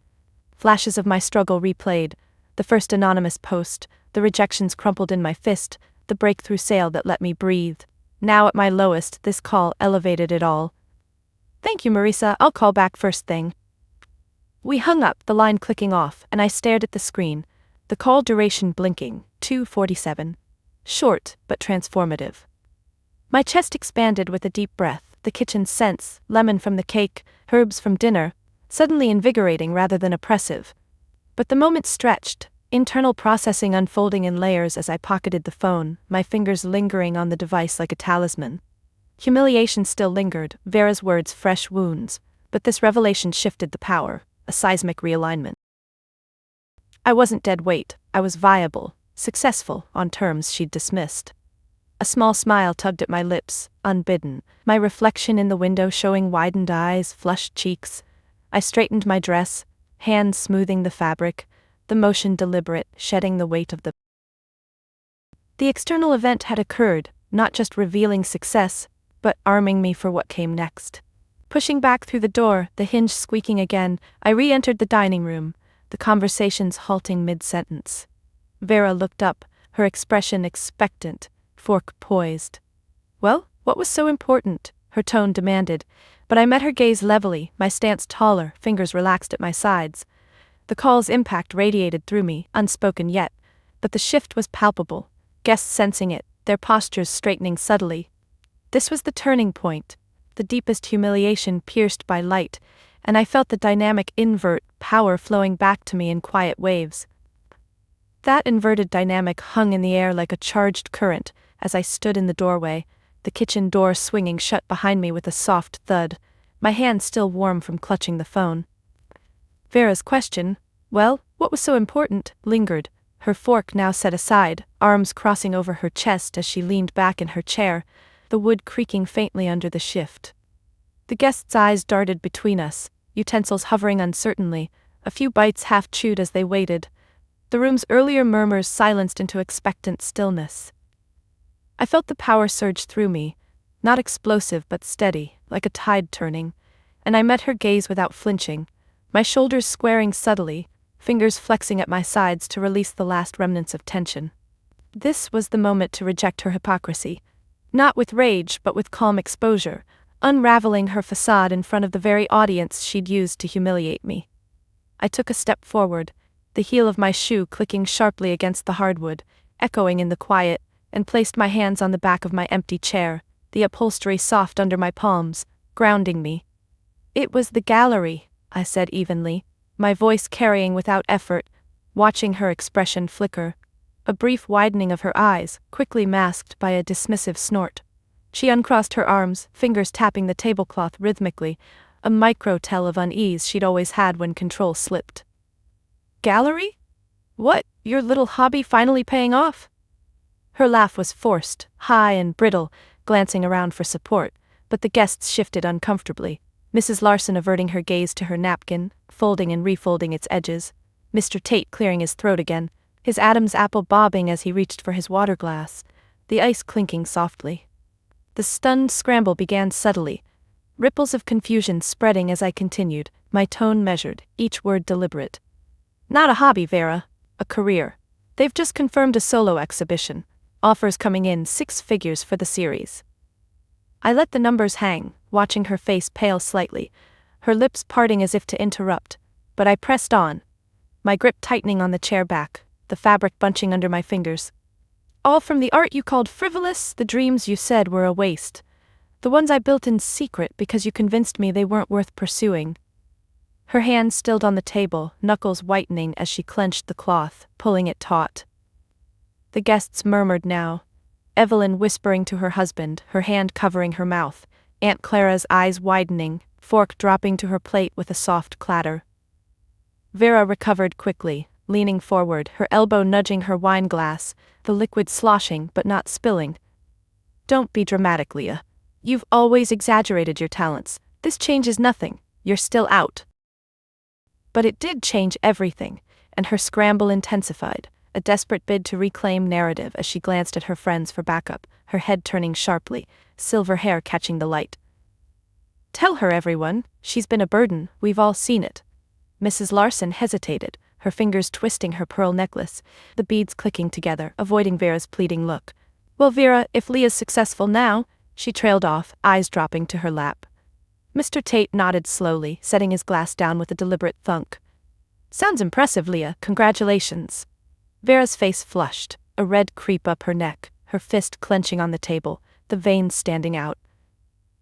Flashes of my struggle replayed, the first anonymous post, the rejections crumpled in my fist, the breakthrough sale that let me breathe. Now at my lowest, this call elevated it all. "Thank you, Marissa, I'll call back first thing." We hung up, the line clicking off, and I stared at the screen, the call duration blinking, 2:47. Short, but transformative. My chest expanded with a deep breath, the kitchen scents, lemon from the cake, herbs from dinner, suddenly invigorating rather than oppressive. But the moment stretched, internal processing unfolding in layers as I pocketed the phone, my fingers lingering on the device like a talisman. Humiliation still lingered, Vera's words fresh wounds, but this revelation shifted the power, a seismic realignment. I wasn't dead weight, I was viable, successful, on terms she'd dismissed. A small smile tugged at my lips, unbidden, my reflection in the window showing widened eyes, flushed cheeks. I straightened my dress, hands smoothing the fabric, the motion deliberate, shedding the weight of the. The external event had occurred, not just revealing success, but arming me for what came next. Pushing back through the door, the hinge squeaking again, I re-entered the dining room, the conversations halting mid-sentence. Vera looked up, her expression expectant, fork poised. "Well, what was so important?" her tone demanded, but I met her gaze levelly, my stance taller, fingers relaxed at my sides. The call's impact radiated through me, unspoken yet, but the shift was palpable, guests sensing it, their postures straightening subtly. This was the turning point, the deepest humiliation pierced by light, and I felt the dynamic invert power flowing back to me in quiet waves. That inverted dynamic hung in the air like a charged current as I stood in the doorway, the kitchen door swinging shut behind me with a soft thud, my hand still warm from clutching the phone. Vera's question, "Well, what was so important?" lingered, her fork now set aside, arms crossing over her chest as she leaned back in her chair, the wood creaking faintly under the shift. The guest's eyes darted between us, utensils hovering uncertainly, a few bites half chewed as they waited. The room's earlier murmurs silenced into expectant stillness. I felt the power surge through me, not explosive but steady, like a tide turning, and I met her gaze without flinching, my shoulders squaring subtly, fingers flexing at my sides to release the last remnants of tension. This was the moment to reject her hypocrisy, not with rage but with calm exposure, unraveling her facade in front of the very audience she'd used to humiliate me. I took a step forward, the heel of my shoe clicking sharply against the hardwood, echoing in the quiet, and placed my hands on the back of my empty chair, the upholstery soft under my palms, grounding me. "It was the gallery," I said evenly, my voice carrying without effort, watching her expression flicker, a brief widening of her eyes, quickly masked by a dismissive snort. She uncrossed her arms, fingers tapping the tablecloth rhythmically, a micro-tell of unease she'd always had when control slipped. "Gallery? What, your little hobby finally paying off?" Her laugh was forced, high and brittle, glancing around for support, but the guests shifted uncomfortably, Mrs. Larson averting her gaze to her napkin, folding and refolding its edges, Mr. Tate clearing his throat again, his Adam's apple bobbing as he reached for his water glass, the ice clinking softly. The stunned scramble began subtly, ripples of confusion spreading as I continued, my tone measured, each word deliberate. "Not a hobby, Vera. A career. They've just confirmed a solo exhibition. Offers coming in 6 figures for the series." I let the numbers hang, watching her face pale slightly, her lips parting as if to interrupt, but I pressed on, my grip tightening on the chair back, the fabric bunching under my fingers. "All from the art you called frivolous, the dreams you said were a waste. The ones I built in secret because you convinced me they weren't worth pursuing." Her hand stilled on the table, knuckles whitening as she clenched the cloth, pulling it taut. The guests murmured now, Evelyn whispering to her husband, her hand covering her mouth, Aunt Clara's eyes widening, fork dropping to her plate with a soft clatter. Vera recovered quickly, leaning forward, her elbow nudging her wine glass, the liquid sloshing but not spilling. "Don't be dramatic, Leah. You've always exaggerated your talents. This changes nothing. You're still out." But it did change everything, and her scramble intensified, a desperate bid to reclaim narrative as she glanced at her friends for backup, her head turning sharply, silver hair catching the light. "Tell her, everyone, she's been a burden, we've all seen it." Mrs. Larson hesitated, her fingers twisting her pearl necklace, the beads clicking together, avoiding Vera's pleading look. "Well, Vera, if Leah's successful now," she trailed off, eyes dropping to her lap. Mr. Tate nodded slowly, setting his glass down with a deliberate thunk. "Sounds impressive, Leah, congratulations." Vera's face flushed, a red creep up her neck, her fist clenching on the table, the veins standing out.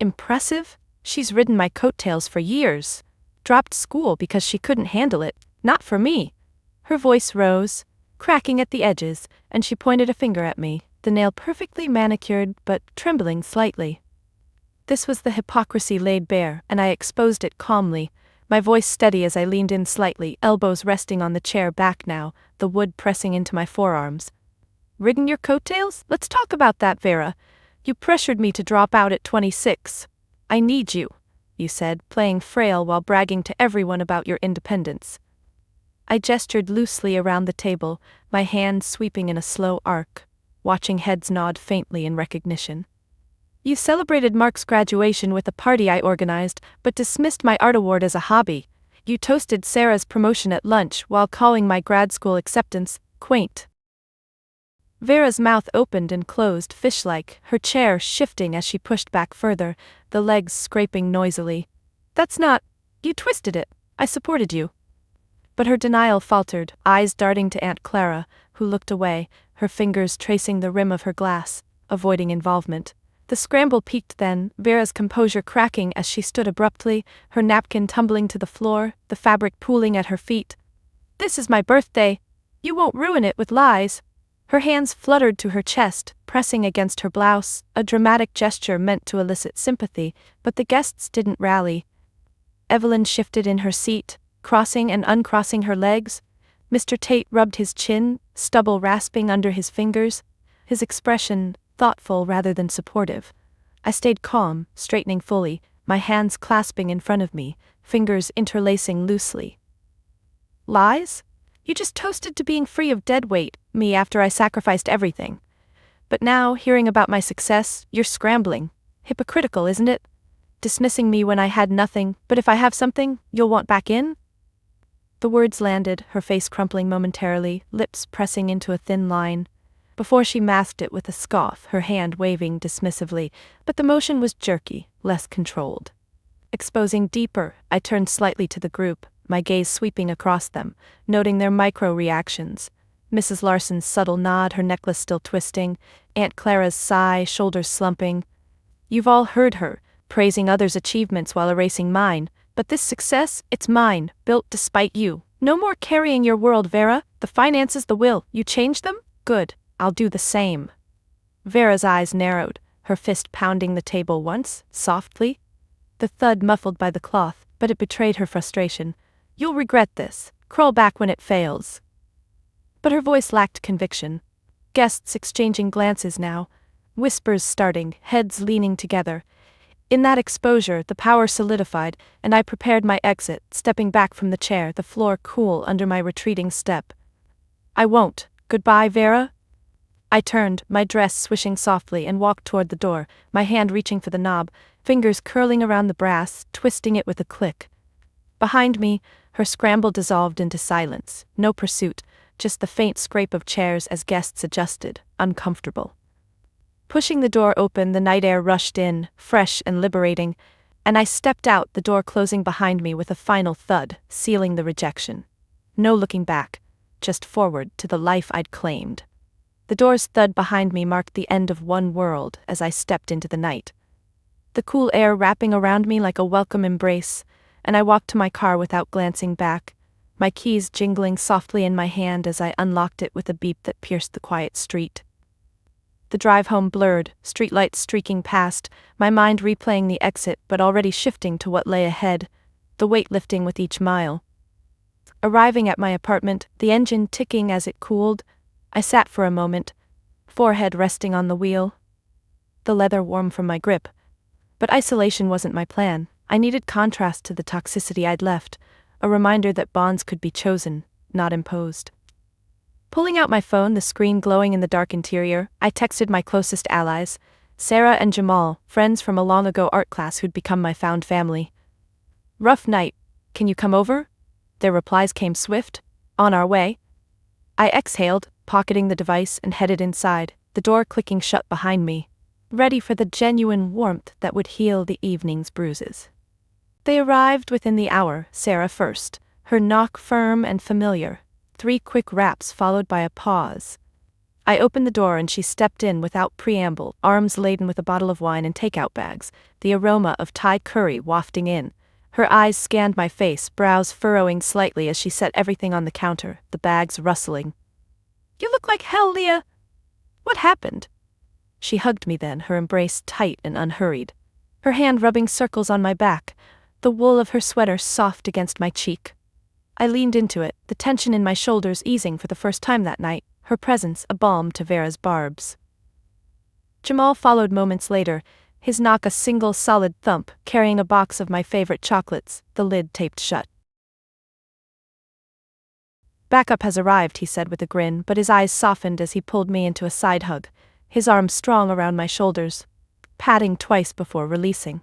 "Impressive? She's ridden my coattails for years. Dropped school because she couldn't handle it, not for me." Her voice rose, cracking at the edges, and she pointed a finger at me, the nail perfectly manicured but trembling slightly. This was the hypocrisy laid bare, and I exposed it calmly, my voice steady as I leaned in slightly, elbows resting on the chair back now, the wood pressing into my forearms. "Ridden your coattails? Let's talk about that, Vera. You pressured me to drop out at 26. I need you," you said, playing frail while bragging to everyone about your independence. I gestured loosely around the table, my hand sweeping in a slow arc, watching heads nod faintly in recognition. "You celebrated Mark's graduation with a party I organized, but dismissed my art award as a hobby. You toasted Sarah's promotion at lunch while calling my grad school acceptance quaint." Vera's mouth opened and closed fish-like, her chair shifting as she pushed back further, the legs scraping noisily. "That's not... You twisted it. I supported you." But her denial faltered, eyes darting to Aunt Clara, who looked away, her fingers tracing the rim of her glass, avoiding involvement. The scramble peaked then, Vera's composure cracking as she stood abruptly, her napkin tumbling to the floor, the fabric pooling at her feet. "This is my birthday. You won't ruin it with lies." Her hands fluttered to her chest, pressing against her blouse, a dramatic gesture meant to elicit sympathy, but the guests didn't rally. Evelyn shifted in her seat, crossing and uncrossing her legs. Mr. Tate rubbed his chin, stubble rasping under his fingers, his expression thoughtful rather than supportive. I stayed calm, straightening fully, my hands clasping in front of me, fingers interlacing loosely. "Lies? You just toasted to being free of dead weight, me after I sacrificed everything. But now, hearing about my success, you're scrambling. Hypocritical, isn't it? Dismissing me when I had nothing, but if I have something, you'll want back in?" The words landed, her face crumpling momentarily, lips pressing into a thin line. Before she masked it with a scoff, her hand waving dismissively, but the motion was jerky, less controlled. Exposing deeper, I turned slightly to the group, my gaze sweeping across them, noting their micro-reactions. Mrs. Larson's subtle nod, her necklace still twisting, Aunt Clara's sigh, shoulders slumping. "You've all heard her, praising others' achievements while erasing mine, but this success, it's mine, built despite you. No more carrying your world, Vera. The finances, the will, you change them? Good. I'll do the same." Vera's eyes narrowed, her fist pounding the table once, softly. The thud muffled by the cloth, but it betrayed her frustration. "You'll regret this. Crawl back when it fails." But her voice lacked conviction. Guests exchanging glances now, whispers starting, heads leaning together. In that exposure, the power solidified, and I prepared my exit, stepping back from the chair, the floor cool under my retreating step. "I won't. Goodbye, Vera." I turned, my dress swishing softly, and walked toward the door, my hand reaching for the knob, fingers curling around the brass, twisting it with a click. Behind me, her scramble dissolved into silence, no pursuit, just the faint scrape of chairs as guests adjusted, uncomfortable. Pushing the door open, the night air rushed in, fresh and liberating, and I stepped out, the door closing behind me with a final thud, sealing the rejection. No looking back, just forward to the life I'd claimed. The door's thud behind me marked the end of one world as I stepped into the night. The cool air wrapping around me like a welcome embrace, and I walked to my car without glancing back, my keys jingling softly in my hand as I unlocked it with a beep that pierced the quiet street. The drive home blurred, streetlights streaking past, my mind replaying the exit but already shifting to what lay ahead, the weight lifting with each mile. Arriving at my apartment, the engine ticking as it cooled, I sat for a moment, forehead resting on the wheel. The leather warm from my grip. But isolation wasn't my plan. I needed contrast to the toxicity I'd left, a reminder that bonds could be chosen, not imposed. Pulling out my phone, the screen glowing in the dark interior, I texted my closest allies, Sarah and Jamal, friends from a long-ago art class who'd become my found family. "Rough night. Can you come over?" Their replies came swift. "On our way." I exhaled, pocketing the device, and headed inside, the door clicking shut behind me, ready for the genuine warmth that would heal the evening's bruises. They arrived within the hour, Sarah first, her knock firm and familiar, 3 quick raps followed by a pause. I opened the door and she stepped in without preamble, arms laden with a bottle of wine and takeout bags, the aroma of Thai curry wafting in. Her eyes scanned my face, brows furrowing slightly as she set everything on the counter, the bags rustling. "You look like hell, Leah. What happened?" She hugged me then, her embrace tight and unhurried, her hand rubbing circles on my back, the wool of her sweater soft against my cheek. I leaned into it, the tension in my shoulders easing for the first time that night, her presence a balm to Vera's barbs. Jamal followed moments later, his knock a single solid thump, carrying a box of my favorite chocolates, the lid taped shut. "Backup has arrived," he said with a grin, but his eyes softened as he pulled me into a side hug, his arms strong around my shoulders, patting twice before releasing.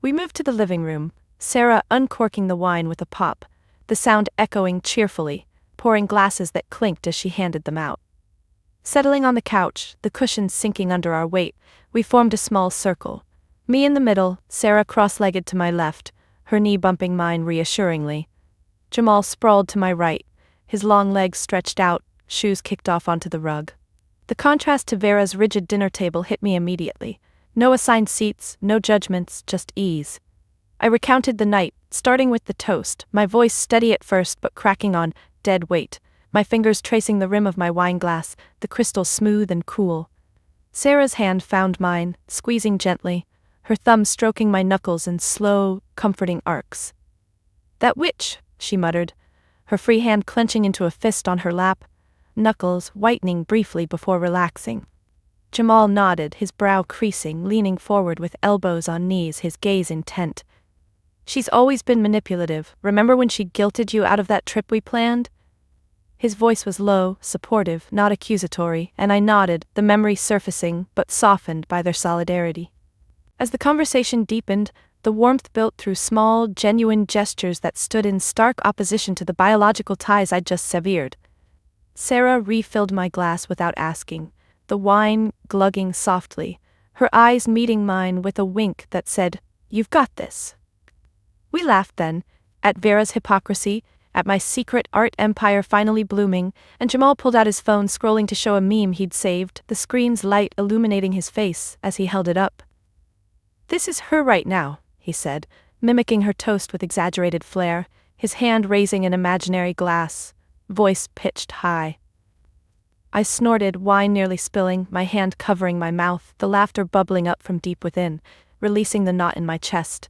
We moved to the living room, Sarah uncorking the wine with a pop, the sound echoing cheerfully, pouring glasses that clinked as she handed them out. Settling on the couch, the cushions sinking under our weight, we formed a small circle. Me in the middle, Sarah cross-legged to my left, her knee bumping mine reassuringly. Jamal sprawled to my right, his long legs stretched out, shoes kicked off onto the rug. The contrast to Vera's rigid dinner table hit me immediately. No assigned seats, no judgments, just ease. I recounted the night, starting with the toast, my voice steady at first but cracking on dead weight, my fingers tracing the rim of my wine glass, the crystal smooth and cool. Sarah's hand found mine, squeezing gently, her thumb stroking my knuckles in slow, comforting arcs. "That witch," she muttered, her free hand clenching into a fist on her lap, knuckles whitening briefly before relaxing. Jamal nodded, his brow creasing, leaning forward with elbows on knees, his gaze intent. "She's always been manipulative. Remember when she guilted you out of that trip we planned?" His voice was low, supportive, not accusatory, and I nodded, the memory surfacing, but softened by their solidarity. As the conversation deepened, the warmth built through small, genuine gestures that stood in stark opposition to the biological ties I'd just severed. Sarah refilled my glass without asking, the wine glugging softly, her eyes meeting mine with a wink that said, "You've got this." We laughed then, at Vera's hypocrisy, at my secret art empire finally blooming, and Jamal pulled out his phone scrolling to show a meme he'd saved, the screen's light illuminating his face as he held it up. "This is her right now," he said, mimicking her toast with exaggerated flair, his hand raising an imaginary glass, voice pitched high. I snorted, wine nearly spilling, my hand covering my mouth, the laughter bubbling up from deep within, releasing the knot in my chest.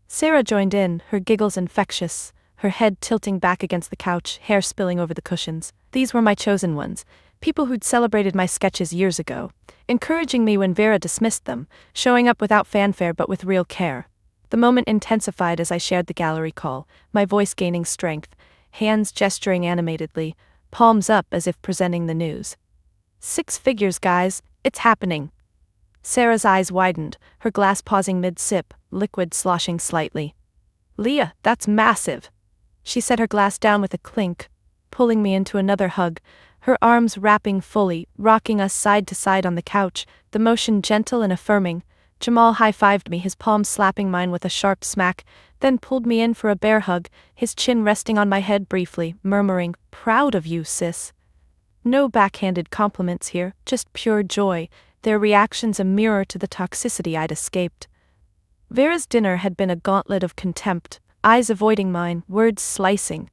Sarah joined in, her giggles infectious, her head tilting back against the couch, hair spilling over the cushions. These were my chosen ones, people who'd celebrated my sketches years ago, encouraging me when Vera dismissed them, showing up without fanfare but with real care. The moment intensified as I shared the gallery call, my voice gaining strength, hands gesturing animatedly, palms up as if presenting the news. 6 figures, guys, it's happening. Sarah's eyes widened, her glass pausing mid-sip, liquid sloshing slightly. "Leah, that's massive." She set her glass down with a clink, pulling me into another hug, her arms wrapping fully, rocking us side to side on the couch, the motion gentle and affirming. Jamal high-fived me, his palm slapping mine with a sharp smack, then pulled me in for a bear hug, his chin resting on my head briefly, murmuring, "Proud of you, sis." No backhanded compliments here, just pure joy, their reactions a mirror to the toxicity I'd escaped. Vera's dinner had been a gauntlet of contempt, eyes avoiding mine, words slicing.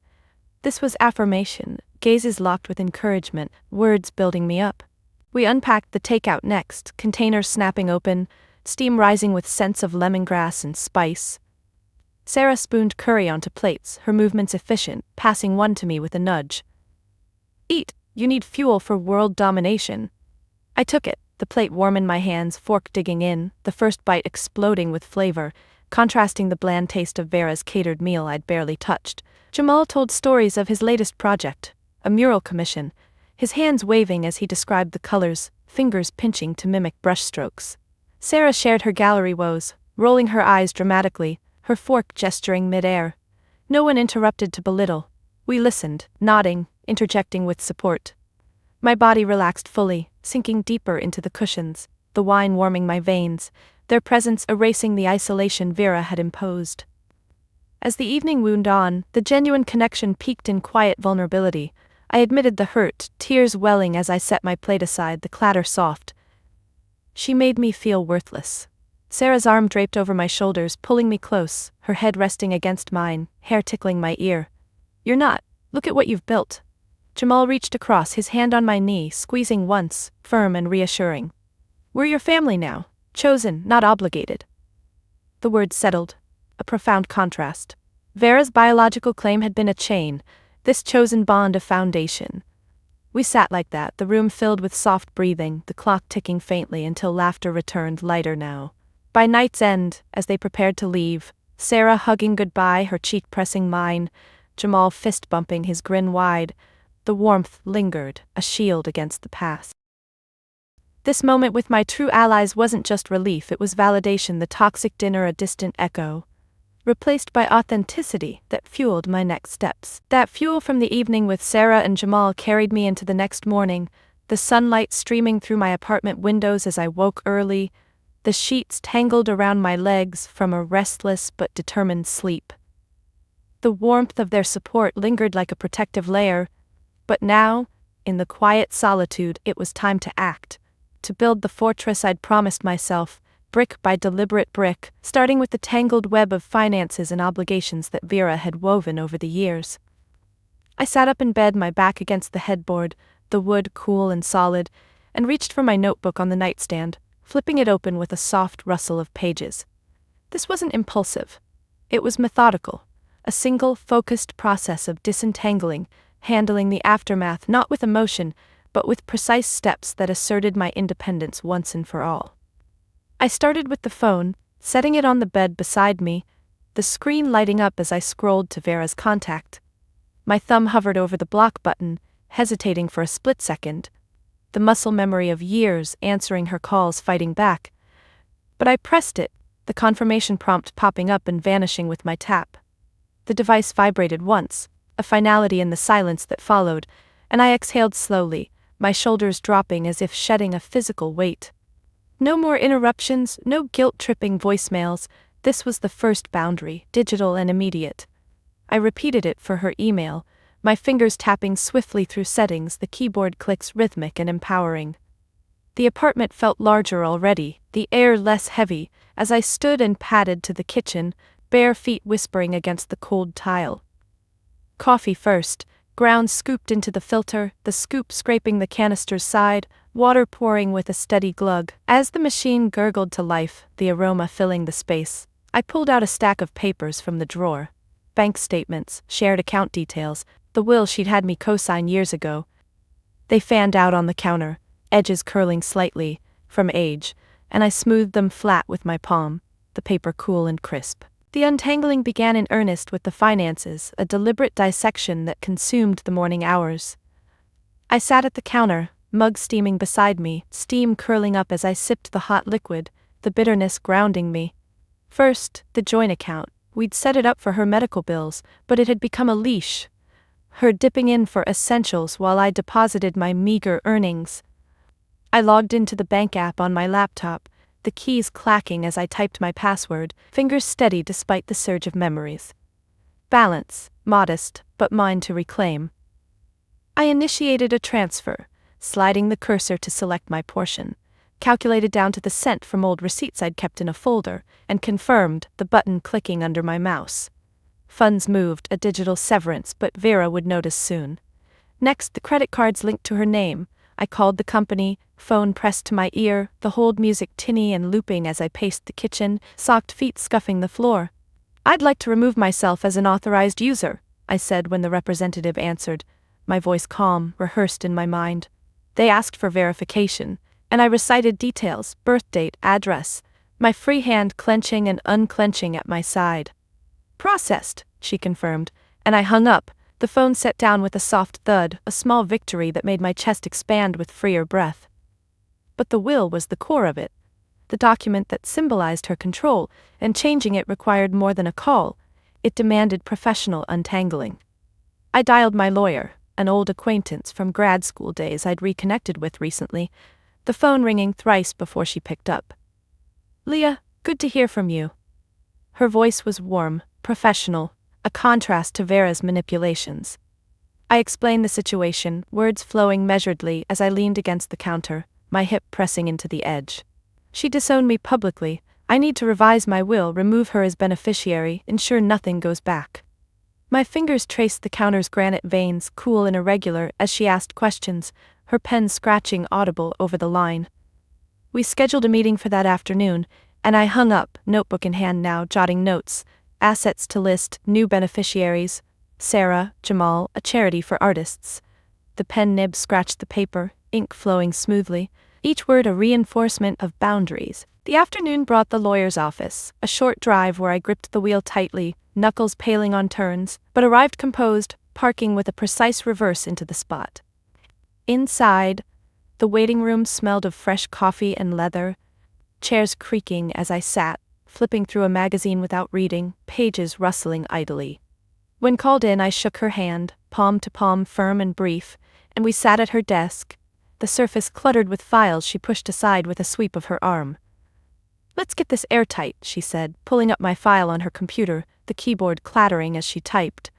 This was affirmation, gazes locked with encouragement, words building me up. We unpacked the takeout next, containers snapping open, steam rising with scents of lemongrass and spice. Sarah spooned curry onto plates, her movements efficient, passing one to me with a nudge. "Eat, you need fuel for world domination." I took it, the plate warm in my hands, fork digging in, the first bite exploding with flavor, contrasting the bland taste of Vera's catered meal I'd barely touched. Jamal told stories of his latest project, a mural commission, his hands waving as he described the colors, fingers pinching to mimic brushstrokes. Sarah shared her gallery woes, rolling her eyes dramatically, her fork gesturing mid-air. No one interrupted to belittle. We listened, nodding, interjecting with support. My body relaxed fully, sinking deeper into the cushions, the wine warming my veins, their presence erasing the isolation Vera had imposed. As the evening wound on, the genuine connection peaked in quiet vulnerability. I admitted the hurt, tears welling as I set my plate aside, the clatter soft. She made me feel worthless. Sarah's arm draped over my shoulders, pulling me close, her head resting against mine, hair tickling my ear. "You're not. Look at what you've built." Jamal reached across, his hand on my knee, squeezing once, firm and reassuring. "We're your family now. Chosen, not obligated." The words settled. A profound contrast. Vera's biological claim had been a chain, this chosen bond a foundation. We sat like that, the room filled with soft breathing, the clock ticking faintly until laughter returned, lighter now. By night's end, as they prepared to leave, Sarah hugging goodbye, her cheek pressing mine, Jamal fist-bumping, his grin wide, the warmth lingered, a shield against the past. This moment with my true allies wasn't just relief, it was validation, the toxic dinner a distant echo, replaced by authenticity that fueled my next steps. That fuel from the evening with Sarah and Jamal carried me into the next morning, the the sunlight streaming through my apartment windows as I woke early, the sheets tangled around my legs from a restless but determined sleep. The warmth of their support lingered like a protective layer, but now, in the quiet solitude, it was time to act, to build the fortress I'd promised myself, brick by deliberate brick, starting with the tangled web of finances and obligations that Vera had woven over the years. I sat up in bed, my back against the headboard, the wood cool and solid, and reached for my notebook on the nightstand, flipping it open with a soft rustle of pages. This wasn't impulsive. It was methodical, a single, focused process of disentangling, handling the aftermath not with emotion, but with precise steps that asserted my independence once and for all. I started with the phone, setting it on the bed beside me, the screen lighting up as I scrolled to Vera's contact. My thumb hovered over the block button, hesitating for a split second, the muscle memory of years answering her calls fighting back. But I pressed it, the confirmation prompt popping up and vanishing with my tap. The device vibrated once, a finality in the silence that followed, and I exhaled slowly, my shoulders dropping as if shedding a physical weight. No more interruptions, no guilt-tripping voicemails. This was the first boundary, digital and immediate. I repeated it for her email, my fingers tapping swiftly through settings, the keyboard clicks rhythmic and empowering. The apartment felt larger already, the air less heavy, as I stood and padded to the kitchen, bare feet whispering against the cold tile. Coffee first, ground scooped into the filter, the scoop scraping the canister's side, water pouring with a steady glug. As the machine gurgled to life, the aroma filling the space, I pulled out a stack of papers from the drawer. Bank statements, shared account details, the will she'd had me co-sign years ago. They fanned out on the counter, edges curling slightly, from age, and I smoothed them flat with my palm, the paper cool and crisp. The untangling began in earnest with the finances, a deliberate dissection that consumed the morning hours. I sat at the counter, mug steaming beside me, steam curling up as I sipped the hot liquid, the bitterness grounding me. First, the joint account. We'd set it up for her medical bills, but it had become a leash. Her dipping in for essentials while I deposited my meager earnings. I logged into the bank app on my laptop, the keys clacking as I typed my password, fingers steady despite the surge of memories. Balance, modest, but mine to reclaim. I initiated a transfer, sliding the cursor to select my portion, calculated down to the cent from old receipts I'd kept in a folder, and confirmed, the button clicking under my mouse. Funds moved, a digital severance, but Vera would notice soon. Next, the credit cards linked to her name. I called the company, phone pressed to my ear, the hold music tinny and looping as I paced the kitchen, socked feet scuffing the floor. "I'd like to remove myself as an authorized user," I said when the representative answered, my voice calm, rehearsed in my mind. They asked for verification, and I recited details, birth date, address, my free hand clenching and unclenching at my side. "Processed," she confirmed, and I hung up, the phone set down with a soft thud, a small victory that made my chest expand with freer breath. But the will was the core of it, the document that symbolized her control, and changing it required more than a call. It demanded professional untangling. I dialed my lawyer, an old acquaintance from grad school days I'd reconnected with recently, the phone ringing thrice before she picked up. "Leah, good to hear from you." Her voice was warm, professional, a contrast to Vera's manipulations. I explained the situation, words flowing measuredly as I leaned against the counter, my hip pressing into the edge. "She disowned me publicly. I need to revise my will, remove her as beneficiary, ensure nothing goes back." My fingers traced the counter's granite veins, cool and irregular, as she asked questions, her pen scratching audible over the line. We scheduled a meeting for that afternoon, and I hung up, notebook in hand now, jotting notes, assets to list, new beneficiaries, Sarah, Jamal, a charity for artists. The pen nib scratched the paper, ink flowing smoothly, each word a reinforcement of boundaries. The afternoon brought the lawyer's office, a short drive where I gripped the wheel tightly, knuckles paling on turns, but arrived composed, parking with a precise reverse into the spot. Inside, the waiting room smelled of fresh coffee and leather, chairs creaking as I sat, flipping through a magazine without reading, pages rustling idly. When called in, I shook her hand, palm to palm firm and brief, and we sat at her desk, the surface cluttered with files she pushed aside with a sweep of her arm. "Let's get this airtight," she said, pulling up my file on her computer, the keyboard clattering as she typed.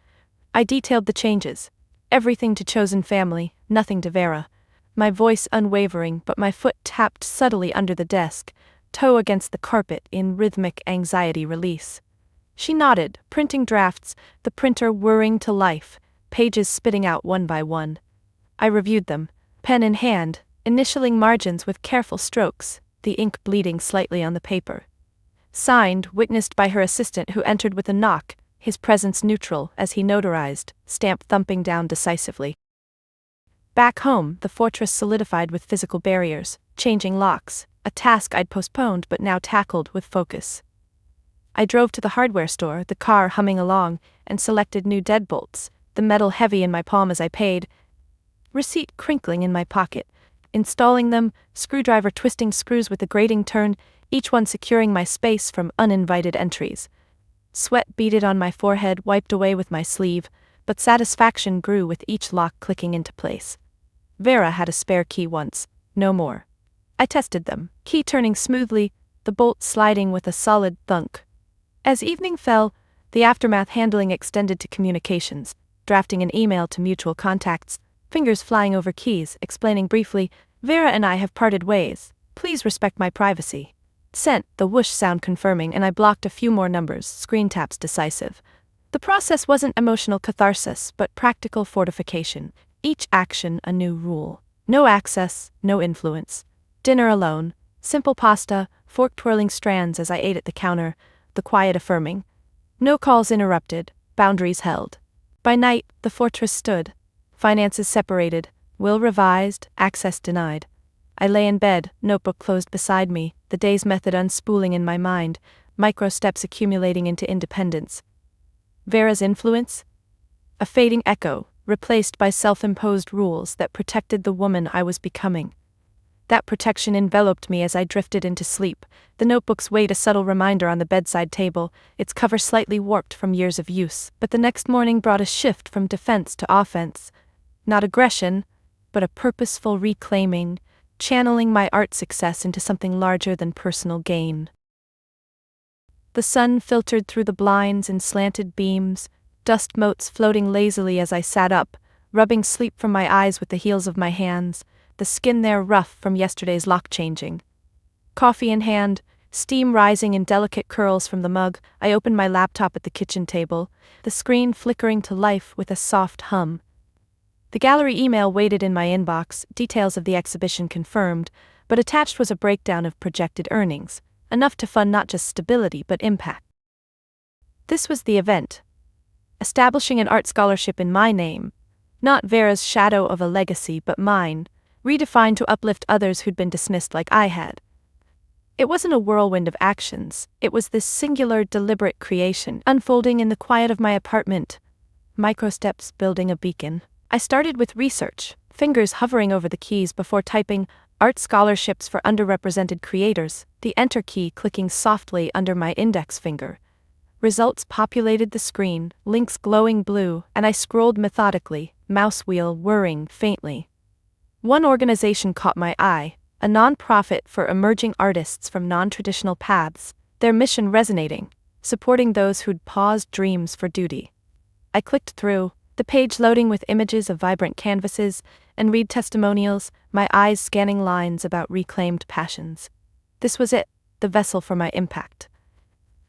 I detailed the changes. Everything to chosen family, nothing to Vera. My voice unwavering, but my foot tapped subtly under the desk, toe against the carpet in rhythmic anxiety release. She nodded, printing drafts, the printer whirring to life, pages spitting out one by one. I reviewed them, pen in hand, initialing margins with careful strokes, the ink bleeding slightly on the paper. Signed, witnessed by her assistant who entered with a knock, his presence neutral as he notarized, stamp thumping down decisively. Back home, the fortress solidified with physical barriers, changing locks, a task I'd postponed but now tackled with focus. I drove to the hardware store, the car humming along, and selected new deadbolts, the metal heavy in my palm as I paid, receipt crinkling in my pocket, installing them, screwdriver twisting screws with a grating turn, each one securing my space from uninvited entries. Sweat beaded on my forehead, wiped away with my sleeve, but satisfaction grew with each lock clicking into place. Vera had a spare key once, no more. I tested them, key turning smoothly, the bolt sliding with a solid thunk. As evening fell, the aftermath handling extended to communications, drafting an email to mutual contacts, fingers flying over keys, explaining briefly, "Vera and I have parted ways. Please respect my privacy." Sent, the whoosh sound confirming, and I blocked a few more numbers, screen taps decisive. The process wasn't emotional catharsis, but practical fortification. Each action a new rule. No access, no influence. Dinner alone, simple pasta, fork twirling strands as I ate at the counter, the quiet affirming. No calls interrupted, boundaries held. By night, the fortress stood. Finances separated, will revised, access denied. I lay in bed, notebook closed beside me, the day's method unspooling in my mind, micro steps accumulating into independence. Vera's influence? A fading echo, replaced by self-imposed rules that protected the woman I was becoming. That protection enveloped me as I drifted into sleep, the notebook's weight a subtle reminder on the bedside table, its cover slightly warped from years of use, but the next morning brought a shift from defense to offense. Not aggression, but a purposeful reclaiming, channeling my art success into something larger than personal gain. The sun filtered through the blinds in slanted beams, dust motes floating lazily as I sat up, rubbing sleep from my eyes with the heels of my hands, the skin there rough from yesterday's lock changing. Coffee in hand, steam rising in delicate curls from the mug, I opened my laptop at the kitchen table, the screen flickering to life with a soft hum. The gallery email waited in my inbox, details of the exhibition confirmed, but attached was a breakdown of projected earnings, enough to fund not just stability but impact. This was the event. Establishing an art scholarship in my name, not Vera's shadow of a legacy but mine, redefined to uplift others who'd been dismissed like I had. It wasn't a whirlwind of actions, it was this singular, deliberate creation, unfolding in the quiet of my apartment. Microsteps building a beacon. I started with research, fingers hovering over the keys before typing art scholarships for underrepresented creators, the enter key clicking softly under my index finger. Results populated the screen, links glowing blue, and I scrolled methodically, mouse wheel whirring faintly. One organization caught my eye, a non-profit for emerging artists from non-traditional paths, their mission resonating, supporting those who'd paused dreams for duty. I clicked through, the page loading with images of vibrant canvases, and read testimonials, my eyes scanning lines about reclaimed passions. This was it, the vessel for my impact.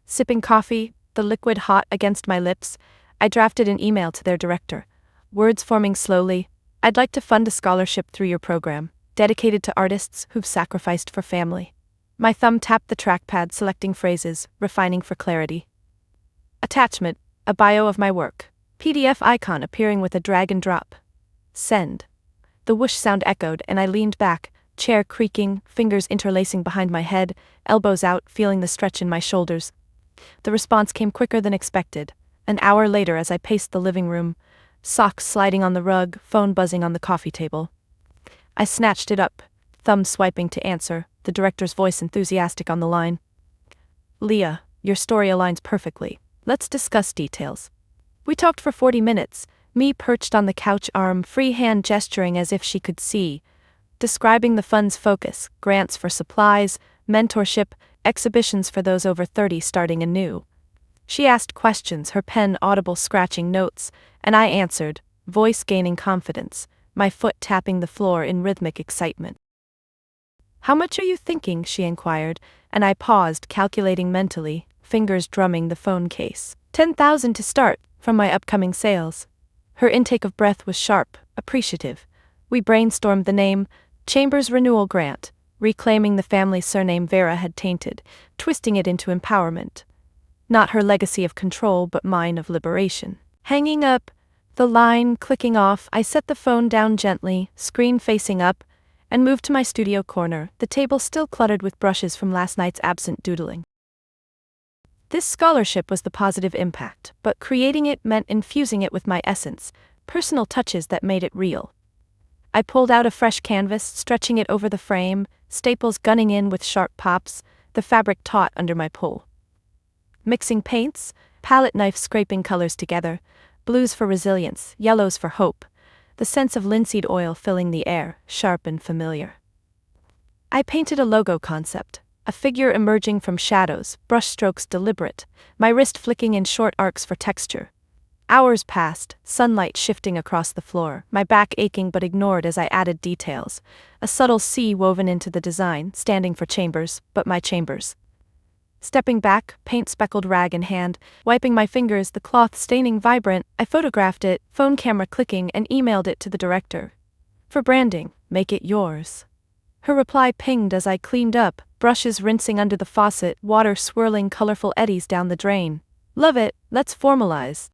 Sipping coffee, the liquid hot against my lips, I drafted an email to their director, words forming slowly. "I'd like to fund a scholarship through your program, dedicated to artists who've sacrificed for family." My thumb tapped the trackpad, selecting phrases, refining for clarity. Attachment, a bio of my work. PDF icon appearing with a drag and drop. Send. The whoosh sound echoed, and I leaned back, chair creaking, fingers interlacing behind my head, elbows out, feeling the stretch in my shoulders. The response came quicker than expected. An hour later as I paced the living room, socks sliding on the rug, phone buzzing on the coffee table. I snatched it up, thumb swiping to answer, the director's voice enthusiastic on the line. "Leah, your story aligns perfectly. Let's discuss details." We talked for 40 minutes, me perched on the couch arm, free hand gesturing as if she could see, describing the fund's focus: grants for supplies, mentorship, exhibitions for those over 30 starting anew. She asked questions, her pen audible scratching notes, and I answered, voice gaining confidence, my foot tapping the floor in rhythmic excitement. "How much are you thinking?" she inquired, and I paused, calculating mentally, fingers drumming the phone case. 10,000 to start, from my upcoming sales. Her intake of breath was sharp, appreciative. We brainstormed the name, Chambers Renewal Grant, reclaiming the family surname Vera had tainted, twisting it into empowerment. Not her legacy of control, but mine of liberation. Hanging up, the line clicking off, I set the phone down gently, screen facing up, and moved to my studio corner, the table still cluttered with brushes from last night's absent doodling. This scholarship was the positive impact, but creating it meant infusing it with my essence, personal touches that made it real. I pulled out a fresh canvas, stretching it over the frame, staples gunning in with sharp pops, the fabric taut under my pull. Mixing paints, palette knife scraping colors together, blues for resilience, yellows for hope, the sense of linseed oil filling the air, sharp and familiar. I painted a logo concept, a figure emerging from shadows, brushstrokes deliberate, my wrist flicking in short arcs for texture. Hours passed, sunlight shifting across the floor, my back aching but ignored as I added details, a subtle C woven into the design, standing for chambers, but my chambers. Stepping back, paint-speckled rag in hand, wiping my fingers, the cloth staining vibrant, I photographed it, phone camera clicking, and emailed it to the director. For branding, make it yours. Her reply pinged as I cleaned up, brushes rinsing under the faucet, water swirling colorful eddies down the drain. Love it, let's formalize.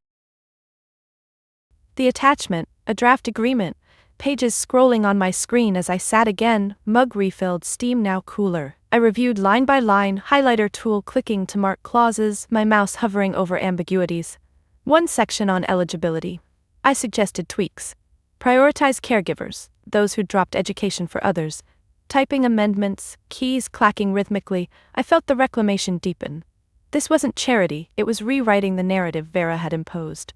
The attachment, a draft agreement, pages scrolling on my screen as I sat again, mug refilled, steam now cooler. I reviewed line by line, highlighter tool clicking to mark clauses, my mouse hovering over ambiguities. One section on eligibility. I suggested tweaks. Prioritize caregivers, those who dropped education for others. Typing amendments, keys clacking rhythmically, I felt the reclamation deepen. This wasn't charity, it was rewriting the narrative Vera had imposed.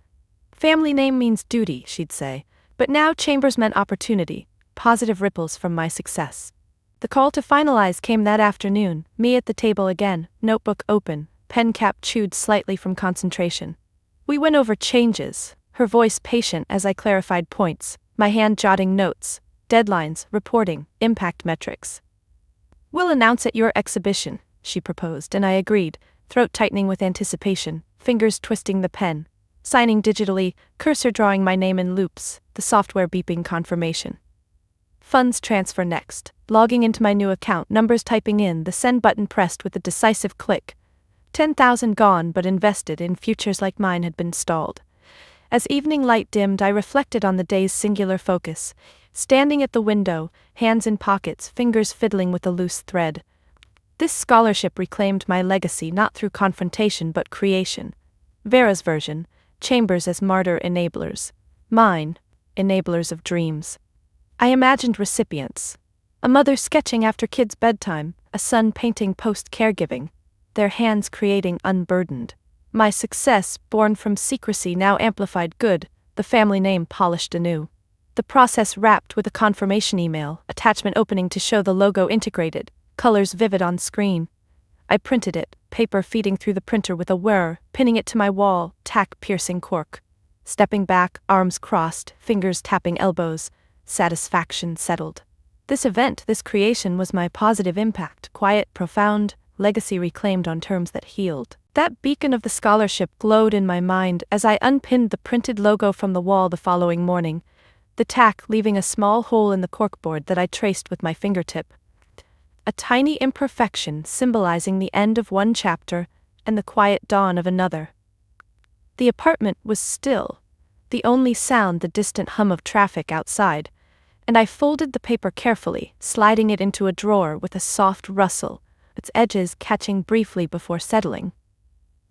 Family name means duty, she'd say, but now Chambers meant opportunity, positive ripples from my success. The call to finalize came that afternoon, me at the table again, notebook open, pen cap chewed slightly from concentration. We went over changes, her voice patient as I clarified points, my hand jotting notes, deadlines, reporting, impact metrics. "We'll announce at your exhibition," she proposed, and I agreed, throat tightening with anticipation, fingers twisting the pen, signing digitally, cursor drawing my name in loops, the software beeping confirmation. Funds transfer next, logging into my new account, numbers typing in, the send button pressed with a decisive click. 10,000 gone but invested in futures like mine had been stalled. As evening light dimmed, I reflected on the day's singular focus, standing at the window, hands in pockets, fingers fiddling with a loose thread. This scholarship reclaimed my legacy not through confrontation but creation. Vera's version, Chambers as martyr enablers. Mine, enablers of dreams. I imagined recipients. A mother sketching after kids' bedtime, a son painting post-caregiving, their hands creating unburdened. My success, born from secrecy, now amplified good, the family name polished anew. The process wrapped with a confirmation email, attachment opening to show the logo integrated, colors vivid on screen. I printed it, paper feeding through the printer with a whir, pinning it to my wall, tack piercing cork. Stepping back, arms crossed, fingers tapping elbows, satisfaction settled. This event, this creation was my positive impact, quiet, profound, legacy reclaimed on terms that healed. That beacon of the scholarship glowed in my mind as I unpinned the printed logo from the wall the following morning, the tack leaving a small hole in the corkboard that I traced with my fingertip. A tiny imperfection symbolizing the end of one chapter and the quiet dawn of another. The apartment was still, the only sound the distant hum of traffic outside, and I folded the paper carefully, sliding it into a drawer with a soft rustle, its edges catching briefly before settling.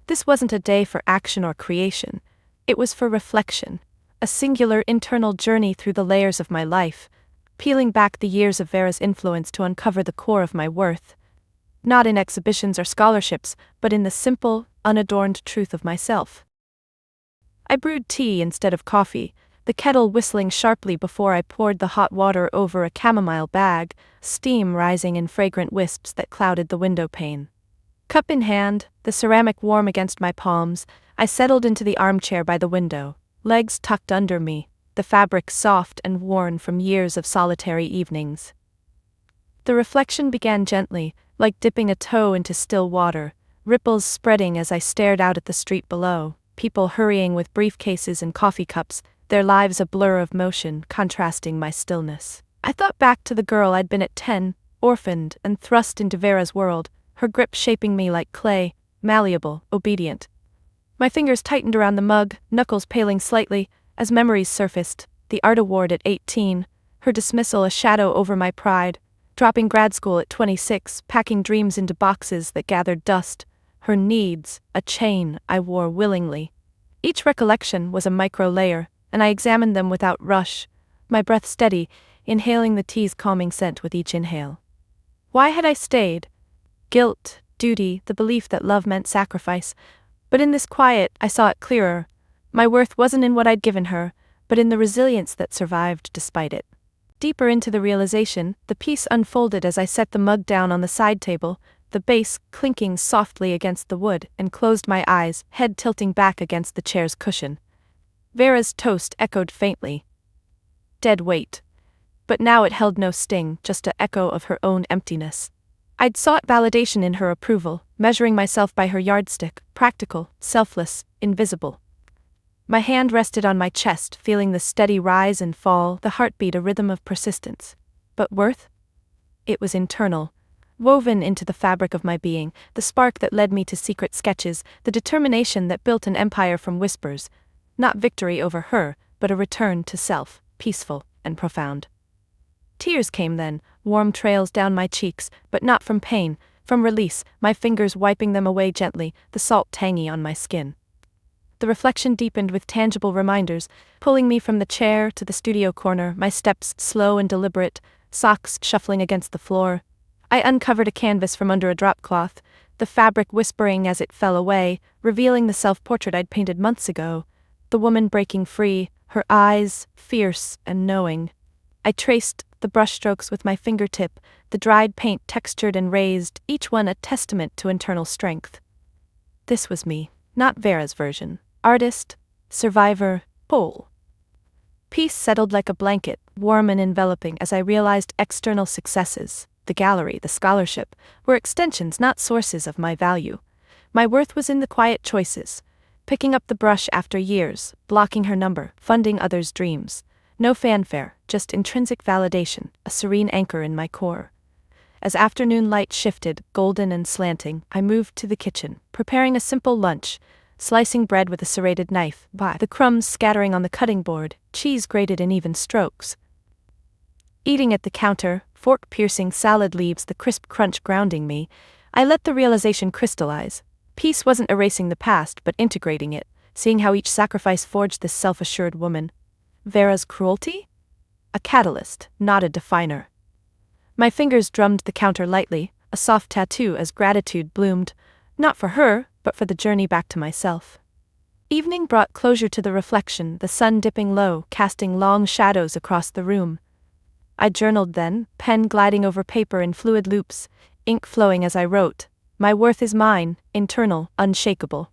This wasn't a day for action or creation, it was for reflection, a singular internal journey through the layers of my life, peeling back the years of Vera's influence to uncover the core of my worth. Not in exhibitions or scholarships, but in the simple, unadorned truth of myself. I brewed tea instead of coffee, the kettle whistling sharply before I poured the hot water over a chamomile bag, steam rising in fragrant wisps that clouded the window pane. Cup in hand, the ceramic warm against my palms, I settled into the armchair by the window, legs tucked under me, the fabric soft and worn from years of solitary evenings. The reflection began gently, like dipping a toe into still water, ripples spreading as I stared out at the street below, people hurrying with briefcases and coffee cups, their lives a blur of motion, contrasting my stillness. I thought back to the girl I'd been at 10, orphaned and thrust into Vera's world, her grip shaping me like clay, malleable, obedient. My fingers tightened around the mug, knuckles paling slightly, as memories surfaced, the art award at 18, her dismissal a shadow over my pride, dropping grad school at 26, packing dreams into boxes that gathered dust, her needs, a chain I wore willingly. Each recollection was a micro-layer, and I examined them without rush, my breath steady, inhaling the tea's calming scent with each inhale. Why had I stayed? Guilt, duty, the belief that love meant sacrifice. But in this quiet, I saw it clearer. My worth wasn't in what I'd given her, but in the resilience that survived despite it. Deeper into the realization, the piece unfolded as I set the mug down on the side table, the base clinking softly against the wood, and closed my eyes, head tilting back against the chair's cushion. Vera's toast echoed faintly. Dead weight. But now it held no sting, just an echo of her own emptiness. I'd sought validation in her approval, measuring myself by her yardstick, practical, selfless, invisible. My hand rested on my chest, feeling the steady rise and fall, the heartbeat a rhythm of persistence. But worth? It was internal, woven into the fabric of my being, the spark that led me to secret sketches, the determination that built an empire from whispers. Not victory over her, but a return to self, peaceful and profound. Tears came then, warm trails down my cheeks, but not from pain, from release, my fingers wiping them away gently, the salt tangy on my skin. The reflection deepened with tangible reminders, pulling me from the chair to the studio corner, my steps slow and deliberate, socks shuffling against the floor. I uncovered a canvas from under a drop cloth, the fabric whispering as it fell away, revealing the self-portrait I'd painted months ago, the woman breaking free, her eyes fierce and knowing. I traced the brushstrokes with my fingertip, the dried paint textured and raised, each one a testament to internal strength. This was me, not Vera's version. Artist, survivor, whole. Peace settled like a blanket, warm and enveloping as I realized external successes, the gallery, the scholarship, were extensions, not sources of my value. My worth was in the quiet choices, picking up the brush after years, blocking her number, funding others' dreams. No fanfare, just intrinsic validation, a serene anchor in my core. As afternoon light shifted, golden and slanting, I moved to the kitchen, preparing a simple lunch, slicing bread with a serrated knife, the crumbs scattering on the cutting board, cheese grated in even strokes. Eating at the counter, fork-piercing salad leaves the crisp crunch grounding me, I let the realization crystallize. Peace wasn't erasing the past, but integrating it, seeing how each sacrifice forged this self-assured woman. Vera's cruelty? A catalyst, not a definer. My fingers drummed the counter lightly, a soft tattoo as gratitude bloomed, not for her, but for the journey back to myself. Evening brought closure to the reflection, the sun dipping low, casting long shadows across the room. I journaled then, pen gliding over paper in fluid loops, ink flowing as I wrote. My worth is mine, internal, unshakable.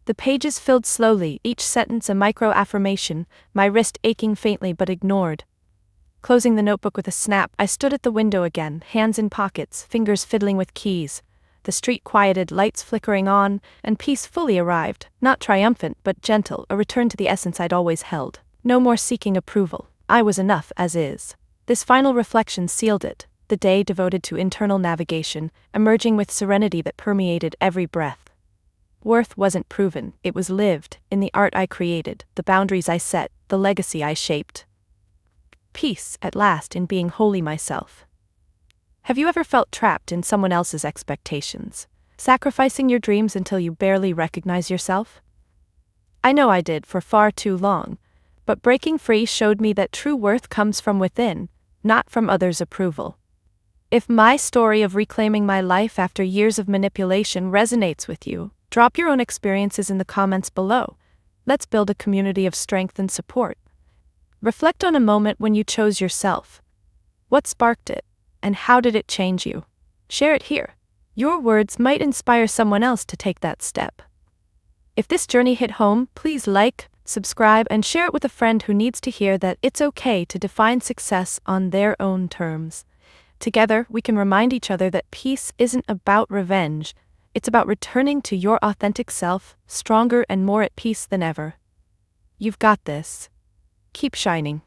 The pages filled slowly, each sentence a micro-affirmation, my wrist aching faintly but ignored. Closing the notebook with a snap, I stood at the window again, hands in pockets, fingers fiddling with keys. The street quieted, lights flickering on, and peace fully arrived, not triumphant but gentle, a return to the essence I'd always held. No more seeking approval. I was enough as is. This final reflection sealed it, the day devoted to internal navigation, emerging with serenity that permeated every breath. Worth wasn't proven, it was lived, in the art I created, the boundaries I set, the legacy I shaped. Peace, at last, in being wholly myself. Have you ever felt trapped in someone else's expectations, sacrificing your dreams until you barely recognize yourself? I know I did for far too long, but breaking free showed me that true worth comes from within, not from others' approval. If my story of reclaiming my life after years of manipulation resonates with you, drop your own experiences in the comments below. Let's build a community of strength and support. Reflect on a moment when you chose yourself. What sparked it, and how did it change you? Share it here. Your words might inspire someone else to take that step. If this journey hit home, please like, subscribe, and share it with a friend who needs to hear that it's okay to define success on their own terms. Together, we can remind each other that peace isn't about revenge. It's about returning to your authentic self, stronger and more at peace than ever. You've got this. Keep shining.